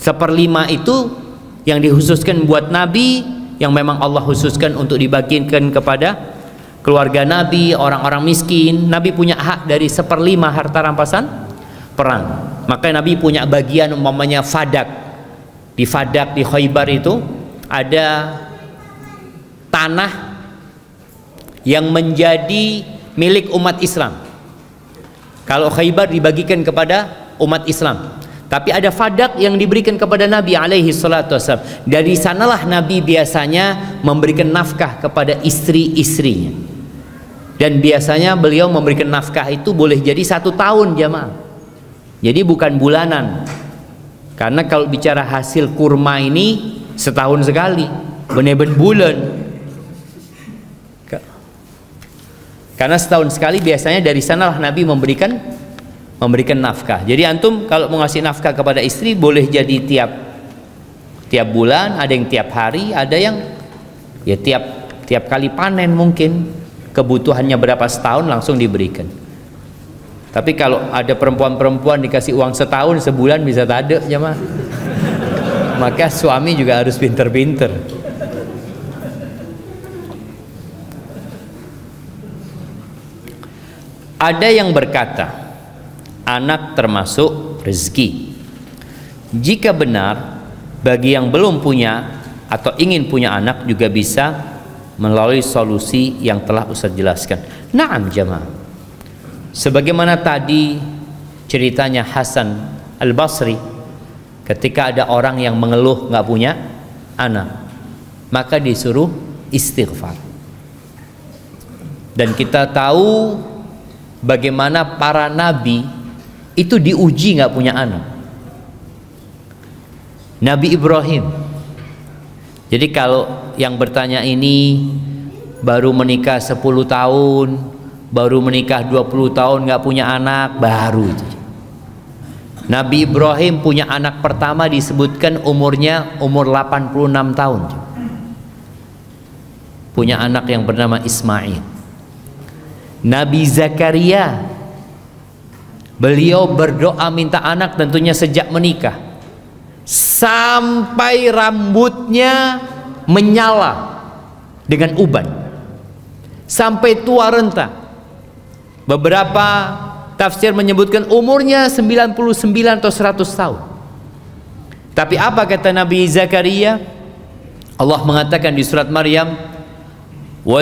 1/5 itu yang dikhususkan buat Nabi, yang memang Allah khususkan untuk dibagikan kepada keluarga Nabi, orang-orang miskin. Nabi punya hak dari 1/5 harta rampasan perang. Maka Nabi punya bagian umpamanya Fadak. Di Fadak di Khaybar itu ada tanah yang menjadi milik umat Islam. Kalau Khaybar dibagikan kepada umat Islam, tapi ada Fadak yang diberikan kepada Nabi alaihi salatu wassalam. Dari sanalah Nabi biasanya memberikan nafkah kepada istri-istrinya. Dan biasanya beliau memberikan nafkah itu boleh jadi 1 tahun jamaah. Jadi bukan bulanan. Karena kalau bicara hasil kurma ini setahun sekali, benar-benar bulan. Karena setahun sekali biasanya dari sanalah Nabi memberikan nafkah. Jadi antum kalau mau ngasih nafkah kepada istri boleh jadi tiap bulan, ada yang tiap hari, ada yang ya tiap kali panen mungkin. Kebutuhannya berapa setahun langsung diberikan. Tapi kalau ada perempuan-perempuan dikasih uang setahun, sebulan bisa tak ada jemaah. Maka suami juga harus pinter-pinter. Ada yang berkata anak termasuk rezeki. Jika benar, bagi yang belum punya atau ingin punya anak juga bisa melalui solusi yang telah Ustaz jelaskan. Naam jamaah. Sebagaimana tadi ceritanya Hasan Al-Basri, ketika ada orang yang mengeluh nggak punya anak, maka disuruh istighfar. Dan kita tahu bagaimana para nabi itu diuji nggak punya anak. Nabi Ibrahim. Jadi kalau yang bertanya ini baru menikah 10 tahun, baru menikah 20 tahun nggak punya anak, baru itu. Nabi Ibrahim punya anak pertama disebutkan umurnya umur 86 tahun. Punya anak yang bernama Ismail. Nabi Zakaria, beliau berdoa minta anak tentunya sejak menikah sampai rambutnya menyala dengan uban, sampai tua renta. Beberapa tafsir menyebutkan umurnya 99 atau 100 tahun. Tapi apa kata Nabi Zakaria? Allah mengatakan di surat Maryam, wa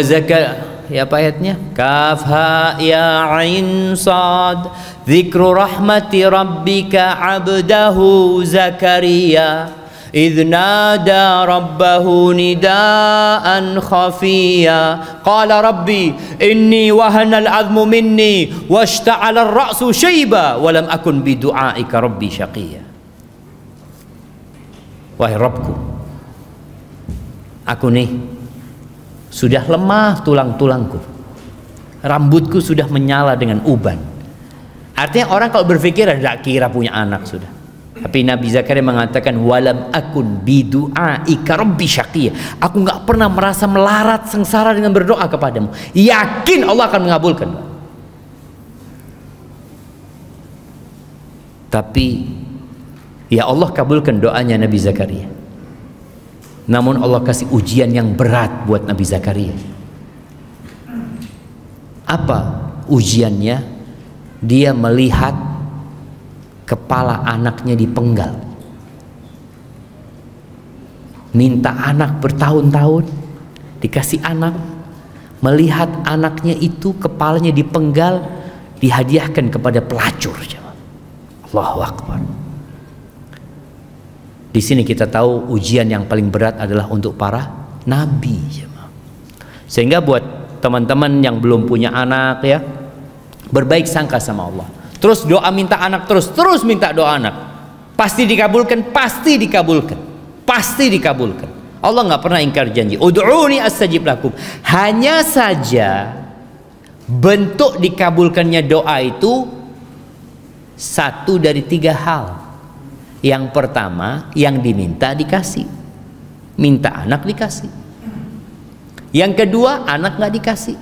ya apa ayatnya? Kaf ha ya ain sad dzikru rahmati rabbika abdahu Zakaria إذ نادى ربه نداء خفيا قال ربي إني وهن العظم مني واشتعل الرأس شيبا ولم أكن بدعائك ربي شقيا. Wahai Rabbku, aku nih sudah lemah tulang-tulangku, rambutku sudah menyala dengan uban. Artinya orang kalau berpikir tidak kira punya anak sudah. Tapi Nabi Zakaria mengatakan walam akun bidu'aika rabbi syaqiyya. Aku nggak pernah merasa melarat sengsara dengan berdoa kepadamu. Yakin Allah akan mengabulkan. Tapi ya Allah kabulkan doanya Nabi Zakaria. Namun Allah kasih ujian yang berat buat Nabi Zakaria. Apa ujiannya? Dia melihat kepala anaknya dipenggal. Minta anak bertahun-tahun, dikasih anak. Melihat anaknya itu kepalanya dipenggal, dihadiahkan kepada pelacur. Allahu Akbar. Di sini kita tahu ujian yang paling berat adalah untuk para nabi. Sehingga buat teman-teman yang belum punya anak ya, berbaik sangka sama Allah. Terus doa minta anak, terus minta doa anak. Pasti dikabulkan, pasti dikabulkan. Pasti dikabulkan. Allah nggak pernah ingkar janji. Ud'uni astajib lakum. Hanya saja bentuk dikabulkannya doa itu satu dari tiga hal. Yang pertama, yang diminta dikasih. Minta anak dikasih. Yang kedua, anak nggak dikasih,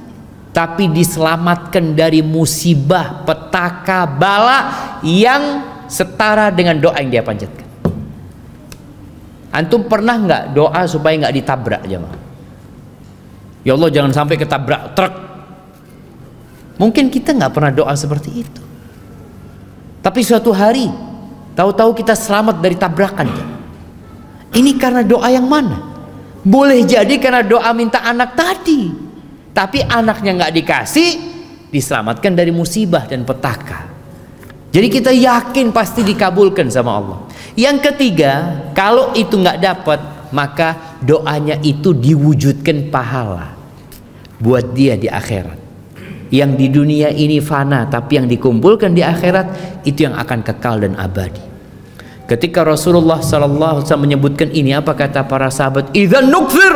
tapi diselamatkan dari musibah, petaka, bala yang setara dengan doa yang dia panjatkan. Antum pernah nggak doa supaya nggak ditabrak jemaah? Ya Allah jangan sampai ketabrak truk. Mungkin kita nggak pernah doa seperti itu. Tapi suatu hari tahu-tahu kita selamat dari tabrakan. Ini karena doa yang mana? Boleh jadi karena doa minta anak tadi, tapi anaknya nggak dikasih, diselamatkan dari musibah dan petaka. Jadi kita yakin pasti dikabulkan sama Allah. Yang ketiga, kalau itu nggak dapat, maka doanya itu diwujudkan pahala buat dia di akhirat. Yang di dunia ini fana, tapi yang dikumpulkan di akhirat itu yang akan kekal dan abadi. Ketika Rasulullah SAW menyebutkan ini, apa kata para sahabat? Idzan nukfir.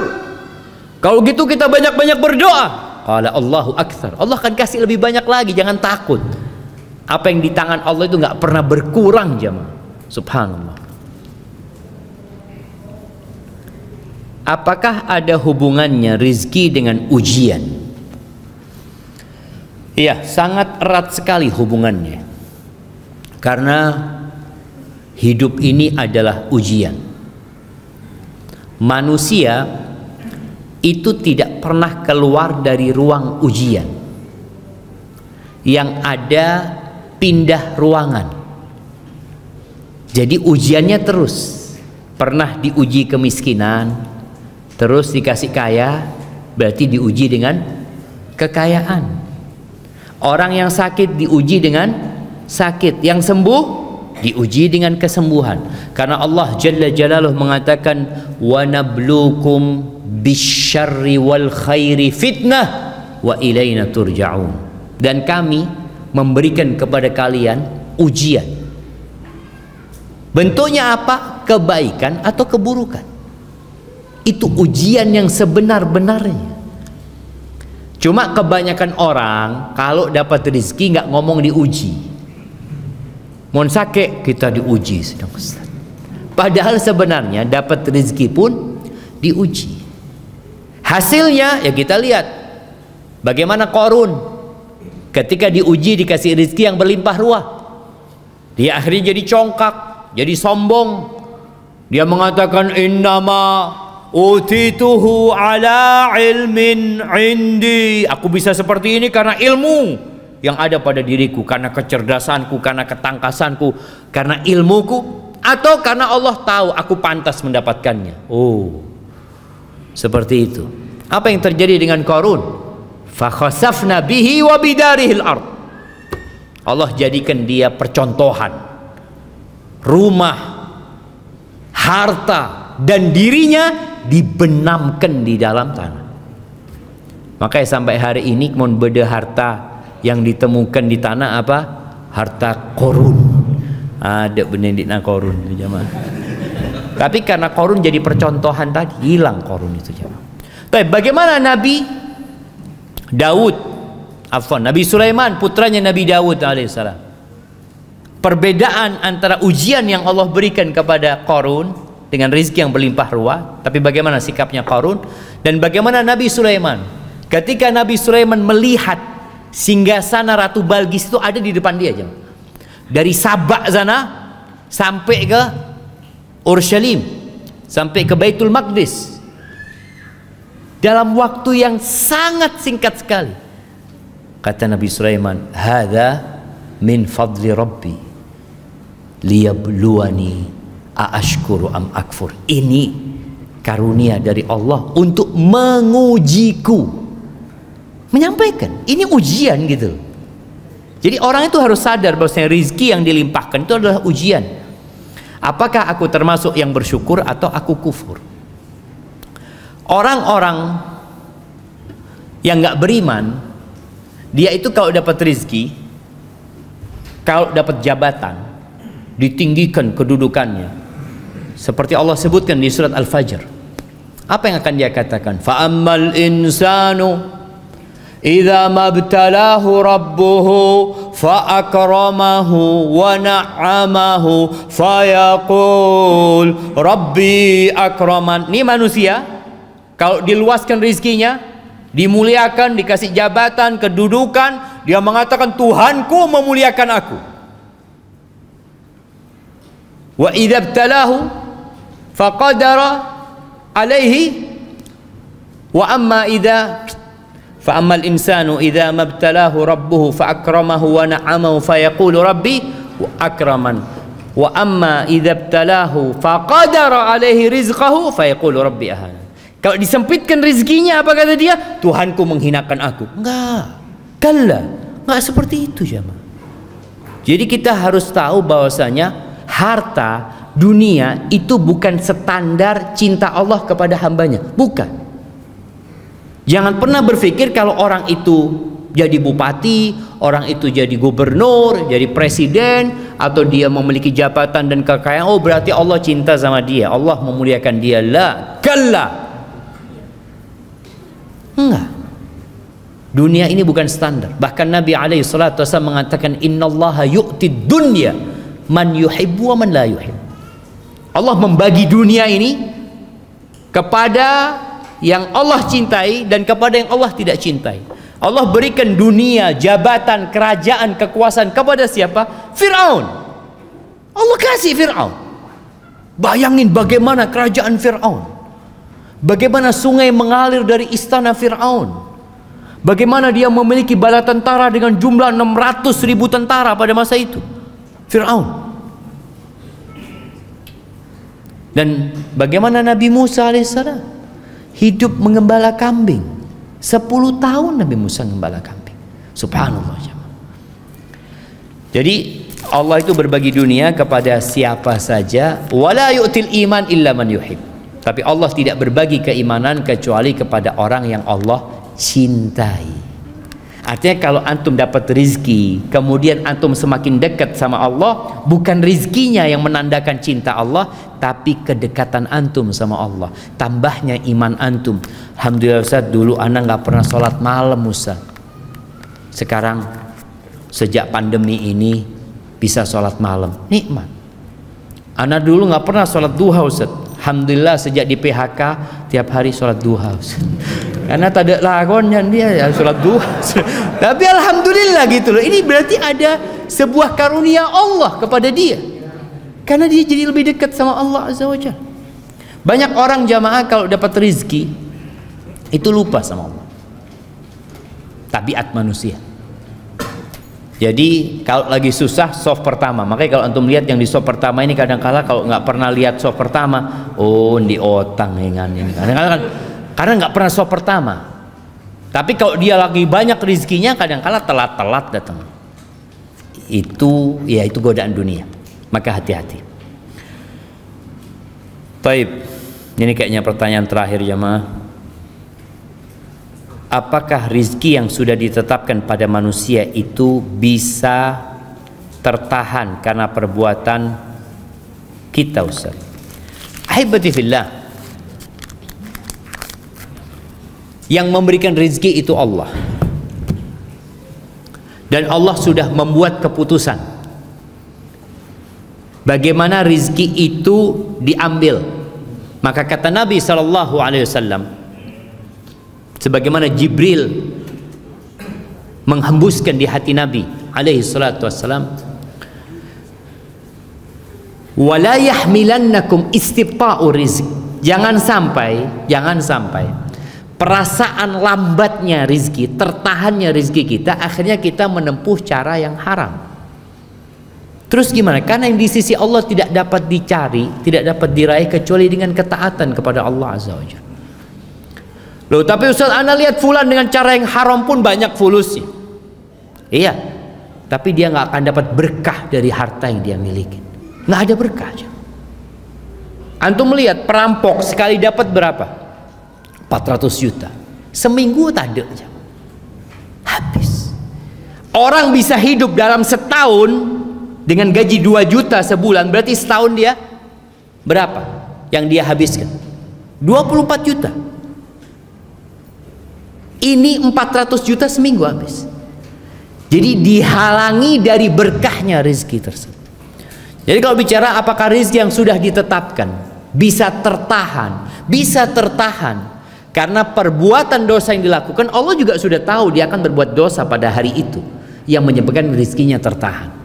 Kalau gitu kita banyak-banyak berdoa. Qala Allahu aktsar. Allah akan kasih lebih banyak lagi, jangan takut. Apa yang di tangan Allah itu nggak pernah berkurang jemaah. Subhanallah. Apakah ada hubungannya rizki dengan ujian? Iya, sangat erat sekali hubungannya. Karena hidup ini adalah ujian. Manusia itu tidak pernah keluar dari ruang ujian. Yang ada pindah ruangan. Jadi ujiannya terus. Pernah diuji kemiskinan, terus dikasih kaya, berarti diuji dengan kekayaan. Orang yang sakit diuji dengan sakit, yang sembuh diuji dengan kesembuhan. Karena Allah Jalla Jalaluhu mengatakan wa nabluukum bisyarri wal khairi fitnah wa ilaina turja'un. Dan kami memberikan kepada kalian ujian. Bentuknya apa? Kebaikan atau keburukan. Itu ujian yang sebenar-benarnya. Cuma kebanyakan orang kalau dapat rezeki nggak ngomong diuji. Mohon sakit kita diuji sedang Ustaz. Padahal sebenarnya dapat rezeki pun diuji. Hasilnya ya kita lihat. Bagaimana Qarun ketika diuji dikasih rezeki yang berlimpah ruah. Dia akhirnya jadi congkak, jadi sombong. Dia mengatakan innama utituhu ala ilmin indi. Aku bisa seperti ini karena ilmu yang ada pada diriku, karena kecerdasanku, karena ketangkasanku, karena ilmuku, atau karena Allah tahu aku pantas mendapatkannya. Oh, seperti itu. Apa yang terjadi dengan Qarun? Fa khasafna bihi wa bidarihil ard. Allah jadikan dia percontohan. Rumah, harta dan dirinya dibenamkan di dalam tanah. Makanya sampai hari ini mon beda harta yang ditemukan di tanah apa? Harta korun. Ada benedik na korun itu jamaah. Tapi karena korun jadi percontohan tadi, hilang korun itu jamaah. Tapi bagaimana Nabi Daud, Nabi Sulaiman putranya Nabi Daud alaihissalam? Perbedaan antara ujian yang Allah berikan kepada Qarun dengan rezeki yang berlimpah ruah, tapi bagaimana sikapnya Qarun, dan bagaimana Nabi Sulaiman ketika Nabi Sulaiman melihat singgasana Ratu Balqis itu ada di depan dia, jemaah. Dari Sabak sana sampai ke Urshalim, sampai ke Baitul Maqdis dalam waktu yang sangat singkat sekali. Kata Nabi Sulaiman, "Hadza min fadli Rabbi liyabluwani aashkuru am akfur." Ini karunia dari Allah untuk mengujiku. Menyampaikan, ini ujian gitu. Jadi orang itu harus sadar bahwa rezeki yang dilimpahkan itu adalah ujian. Apakah aku termasuk yang bersyukur atau aku kufur? Orang-orang yang nggak beriman, dia itu kalau dapat rezeki, kalau dapat jabatan, ditinggikan kedudukannya, seperti Allah sebutkan di surat Al-Fajr. Apa yang akan dia katakan? Fa'ammal insanu idza mabtalahu rabbuhu fa'akramahu wa na'amahu fayaqul rabbi akraman. Ini manusia kalau diluaskan rezekinya, dimuliakan, dikasih jabatan, kedudukan, dia mengatakan Tuhanku memuliakan aku. Wa idza ibtalahu faqadara alaihi wa amma idza fa ammal insanu idza mabtalahu rabbuhu fa akramahu wa na'amahu fa yaqulu rabbi akraman wa amma idza ibtalahu faqadara alaihi rizqahu fa yaqulu rabbi ahana. Kalau disempitkan rezekinya, apa kata dia? Tuhanku menghinakan aku. Enggak, kalla, enggak seperti itu jemaah. Jadi kita harus tahu bahwasanya harta dunia itu bukan standar cinta Allah kepada hambanya, bukan. Jangan pernah berpikir kalau orang itu jadi bupati, orang itu jadi gubernur, jadi presiden, atau dia memiliki jabatan dan kekayaan, oh berarti Allah cinta sama dia, Allah memuliakan dia. La, kalla. Enggak. Dunia ini bukan standar. Bahkan Nabi SAW mengatakan innallaha yu'tid dunya man yuhibbu wa man la yuhib. Allah membagi dunia ini kepada yang Allah cintai dan kepada yang Allah tidak cintai. Allah berikan dunia, jabatan, kerajaan, kekuasaan kepada siapa? Fir'aun. Allah kasih Fir'aun. Bayangin bagaimana kerajaan Fir'aun, bagaimana sungai mengalir dari istana Fir'aun, bagaimana dia memiliki bala tentara dengan jumlah 600.000 tentara pada masa itu, Fir'aun. Dan bagaimana Nabi Musa alaihissalam hidup mengembala kambing 10 tahun. Nabi Musa mengembala kambing, subhanallah. Jadi Allah itu berbagi dunia kepada siapa saja. Wala yu'til iman illa man yuhib. Tapi Allah tidak berbagi keimanan kecuali kepada orang yang Allah cintai. Artinya kalau antum dapat rizki, kemudian antum semakin dekat sama Allah, bukan rizkinya yang menandakan cinta Allah, tapi kedekatan antum sama Allah, tambahnya iman antum. Alhamdulillah Ustaz, dulu anak nggak pernah sholat malam Ustaz. Sekarang sejak pandemi ini bisa sholat malam, nikmat. Anak dulu nggak pernah sholat duha Ustaz. Alhamdulillah sejak di PHK tiap hari sholat duha Ustaz. Karena tak ada lakonnya dia ya, sholat duha. Tapi alhamdulillah gitu loh. Ini berarti ada sebuah karunia Allah kepada dia, karena dia jadi lebih dekat sama Allah Azza wa Jalla. Banyak orang jamaah kalau dapat rezeki itu lupa sama Allah. Tabiat manusia. Jadi kalau lagi susah soft pertama. Makanya kalau antum lihat yang di soft pertama ini kadang-kala kalau nggak pernah lihat soft pertama, oh di otang dengan ini. Kadang-kala karena nggak pernah soft pertama. Tapi kalau dia lagi banyak rezekinya, kadang-kala telat-telat datang. Itu ya itu godaan dunia. Maka hati-hati. Taib. Ini kayaknya pertanyaan terakhir jamaah. Apakah rizki yang sudah ditetapkan pada manusia itu bisa tertahan karena perbuatan kita, Ustaz? Ahibati fillah, yang memberikan rizki itu Allah, dan Allah sudah membuat keputusan bagaimana rizki itu diambil. Maka kata Nabi SAW, sebagaimana Jibril menghembuskan di hati Nabi SAW, wala yahmilannakum istibta'u rizq, jangan sampai perasaan lambatnya rizki, tertahannya rizki kita, akhirnya kita menempuh cara yang haram. Terus gimana? Karena yang di sisi Allah tidak dapat dicari, tidak dapat diraih kecuali dengan ketaatan kepada Allah Azza wa Jalla. Loh, tapi Ustaz, Anda lihat fulan dengan cara yang haram pun banyak fulusnya. Iya, tapi dia nggak akan dapat berkah dari harta yang dia miliki. Nggak ada berkah aja. Antum melihat perampok sekali dapat berapa? 400 juta. Seminggu tak ada aja. Habis. Orang bisa hidup dalam setahun dengan gaji 2 juta sebulan, berarti setahun dia berapa yang dia habiskan? 24 juta. Ini 400 juta seminggu habis. Jadi dihalangi dari berkahnya rezeki tersebut. Jadi kalau bicara apakah rezeki yang sudah ditetapkan bisa tertahan? Bisa tertahan karena perbuatan dosa yang dilakukan. Allah juga sudah tahu dia akan berbuat dosa pada hari itu yang menyebabkan rezekinya tertahan.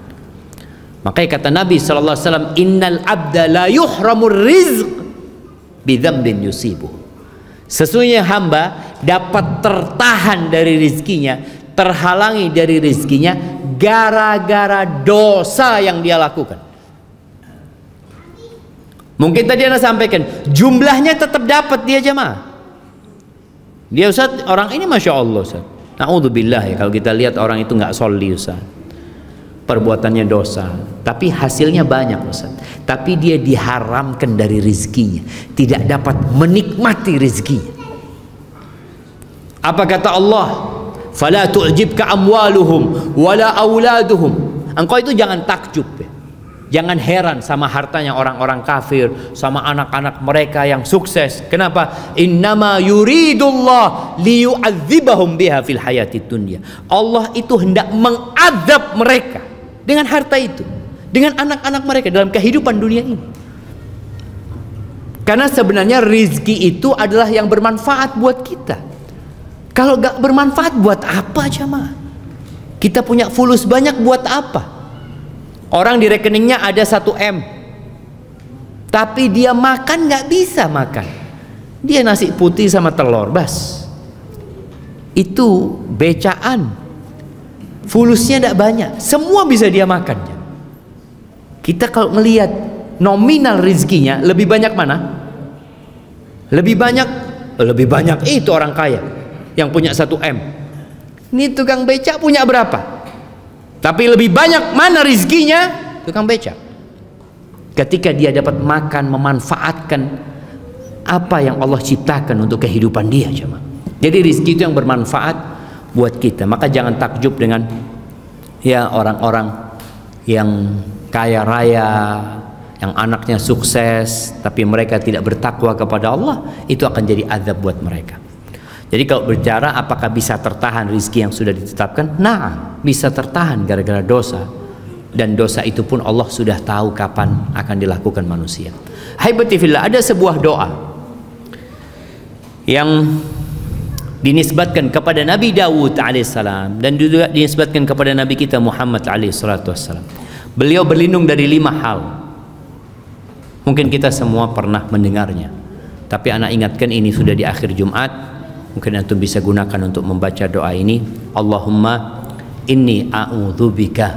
Makanya kata Nabi SAW, innal abda la yuhramur rizq bidzambin yusibuh. Sesungguhnya hamba dapat tertahan dari rizkinya, terhalangi dari rizkinya gara-gara dosa yang dia lakukan. Mungkin tadi Anda sampaikan jumlahnya tetap dapat dia jemaah. Dia Ustaz, orang ini Masya Allah Ustaz, na'udzubillah ya, kalau kita lihat orang itu nggak sholli Ustaz, perbuatannya dosa, tapi hasilnya banyak Ustaz. Tapi dia diharamkan dari rizkinya, tidak dapat menikmati rizkinya. Apa kata Allah? Fala tu'jibka amwaluhum wala auladuhum. Engkau itu jangan takjub ya. Jangan heran sama hartanya orang-orang kafir, sama anak-anak mereka yang sukses. Kenapa? Innama yuridullah liyu'adzibahum biha fil hayatid dunya. Allah itu hendak mengadab mereka dengan harta itu, dengan anak-anak mereka dalam kehidupan dunia ini. Karena sebenarnya rizki itu adalah yang bermanfaat buat kita. Kalau gak bermanfaat buat apa jemaah? Kita punya fulus banyak buat apa? Orang di rekeningnya ada 1 M, tapi dia makan gak bisa makan. Dia nasi putih sama telur bas. Itu becaan. Fulusnya tidak banyak, semua bisa dia makan. Kita kalau melihat nominal rizkinya lebih banyak mana? Lebih banyak itu orang kaya yang punya 1 M. Ini tukang becak punya berapa? Tapi lebih banyak mana rizkinya? Tukang becak. Ketika dia dapat makan, memanfaatkan apa yang Allah ciptakan untuk kehidupan dia jemaah. Jadi rizki itu yang bermanfaat buat kita. Maka jangan takjub dengan ya orang-orang yang kaya raya, yang anaknya sukses tapi mereka tidak bertakwa kepada Allah, itu akan jadi azab buat mereka. Jadi kalau bicara apakah bisa tertahan rizki yang sudah ditetapkan? Nah, bisa tertahan gara-gara dosa. Dan dosa itu pun Allah sudah tahu kapan akan dilakukan manusia. Haibati fillah, ada sebuah doa yang dinisbatkan kepada Nabi Dawud alaihissalam dan juga dinisbatkan kepada Nabi kita Muhammad alaihissalam. Beliau berlindung dari 5 hal. Mungkin kita semua pernah mendengarnya, tapi anak ingatkan ini sudah di akhir Jumat. Mungkin antum bisa gunakan untuk membaca doa ini. Allahumma inni a'udzubika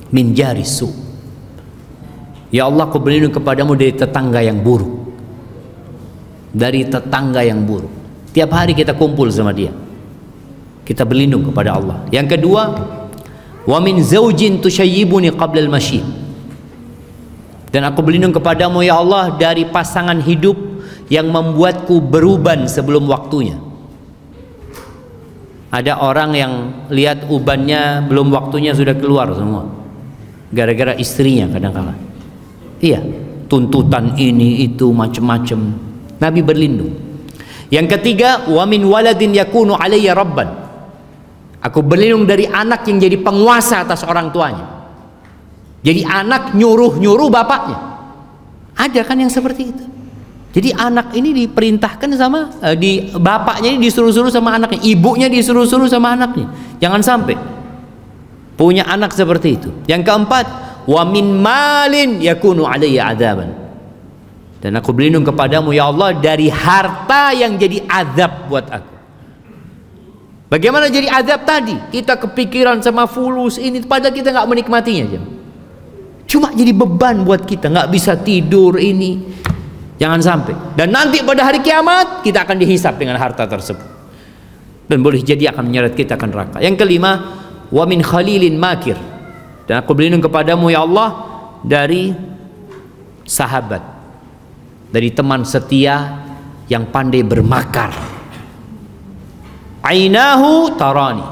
min jarisu. Ya Allah, aku berlindung kepadamu dari tetangga yang buruk. Dari tetangga yang buruk. Tiap hari kita kumpul sama dia, kita berlindung kepada Allah. Yang kedua, wa min zaujin tushayyibuni qabla al-masyib. Dan aku berlindung kepadamu ya Allah dari pasangan hidup yang membuatku beruban sebelum waktunya. Ada orang yang lihat ubannya belum waktunya sudah keluar semua, gara-gara istrinya kadang-kala. Iya, tuntutan ini itu macam-macam. Nabi berlindung. Yang ketiga, wa min waladin yakunu alayya rabban. Aku berlindung dari anak yang jadi penguasa atas orang tuanya. Jadi anak nyuruh-nyuruh bapaknya. Ada kan yang seperti itu. Jadi anak ini diperintahkan sama bapaknya ini disuruh-suruh sama anaknya, ibunya disuruh-suruh sama anaknya. Jangan sampai punya anak seperti itu. Yang keempat, wa min malin yakunu alayya adaban. Dan aku berlindung kepadamu ya Allah dari harta yang jadi azab buat aku. Bagaimana jadi azab tadi? Kita kepikiran sama fulus ini, padahal kita nggak menikmatinya. Cuma jadi beban buat kita, nggak bisa tidur ini. Jangan sampai. Dan nanti pada hari kiamat kita akan dihisap dengan harta tersebut. Dan boleh jadi akan menyeret kita ke neraka. Yang kelima, wa min khalilin makir. Dan aku berlindung kepadamu ya Allah dari sahabat, dari teman setia yang pandai bermakar. Ainahu tarani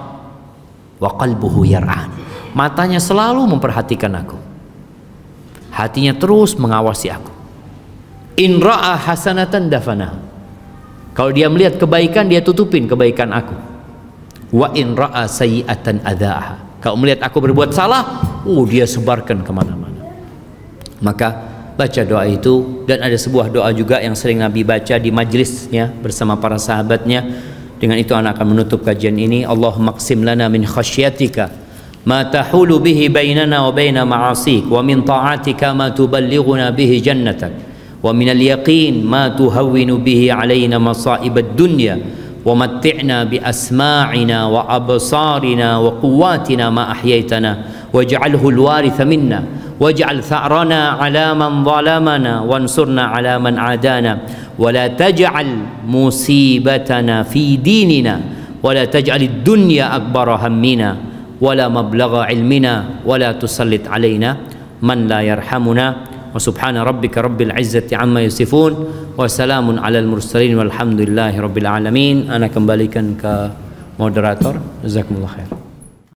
wa qalbuhu yar'an. Matanya selalu memperhatikan aku, hatinya terus mengawasi aku. In ra'a hasanatan dafana. Kalau dia melihat kebaikan, dia tutupin kebaikan aku. Wa in ra'a sayyi'atan adha'aha. Kalau melihat aku berbuat salah, dia sebarkan kemana-mana. Maka baca doa itu. Dan ada sebuah doa juga yang sering Nabi baca di majlisnya bersama para sahabatnya. Dengan itu anak akan menutup kajian ini. Allahumma qsim lana min khasyatika ma tahulu bihi bainana wa baina ma'asik, wa min ta'atika ma tuballighuna bihi jannatak, wa minal yaqin ma tuhawwinu bihi alaina masaibad dunya, wa matti'na bi asma'ina wa absarina wa quwwatina ma ahyaitana waj'alhu alwaritha minna waj'al tha'rana 'ala man zalamana wansurna 'ala man 'adana wa la taj'al musibatana fi dinina wa la taj'al ad-dunya akbara hammina wa la mablagha 'ilmina wa la tusallit 'alaina man la yarhamuna. Wa subhana rabbika rabbil izzati amma yasifun wa salamun alal mursalin walhamdulillahi rabbil alamin. Ana kembalikan ke moderator. Jazakumullah khair.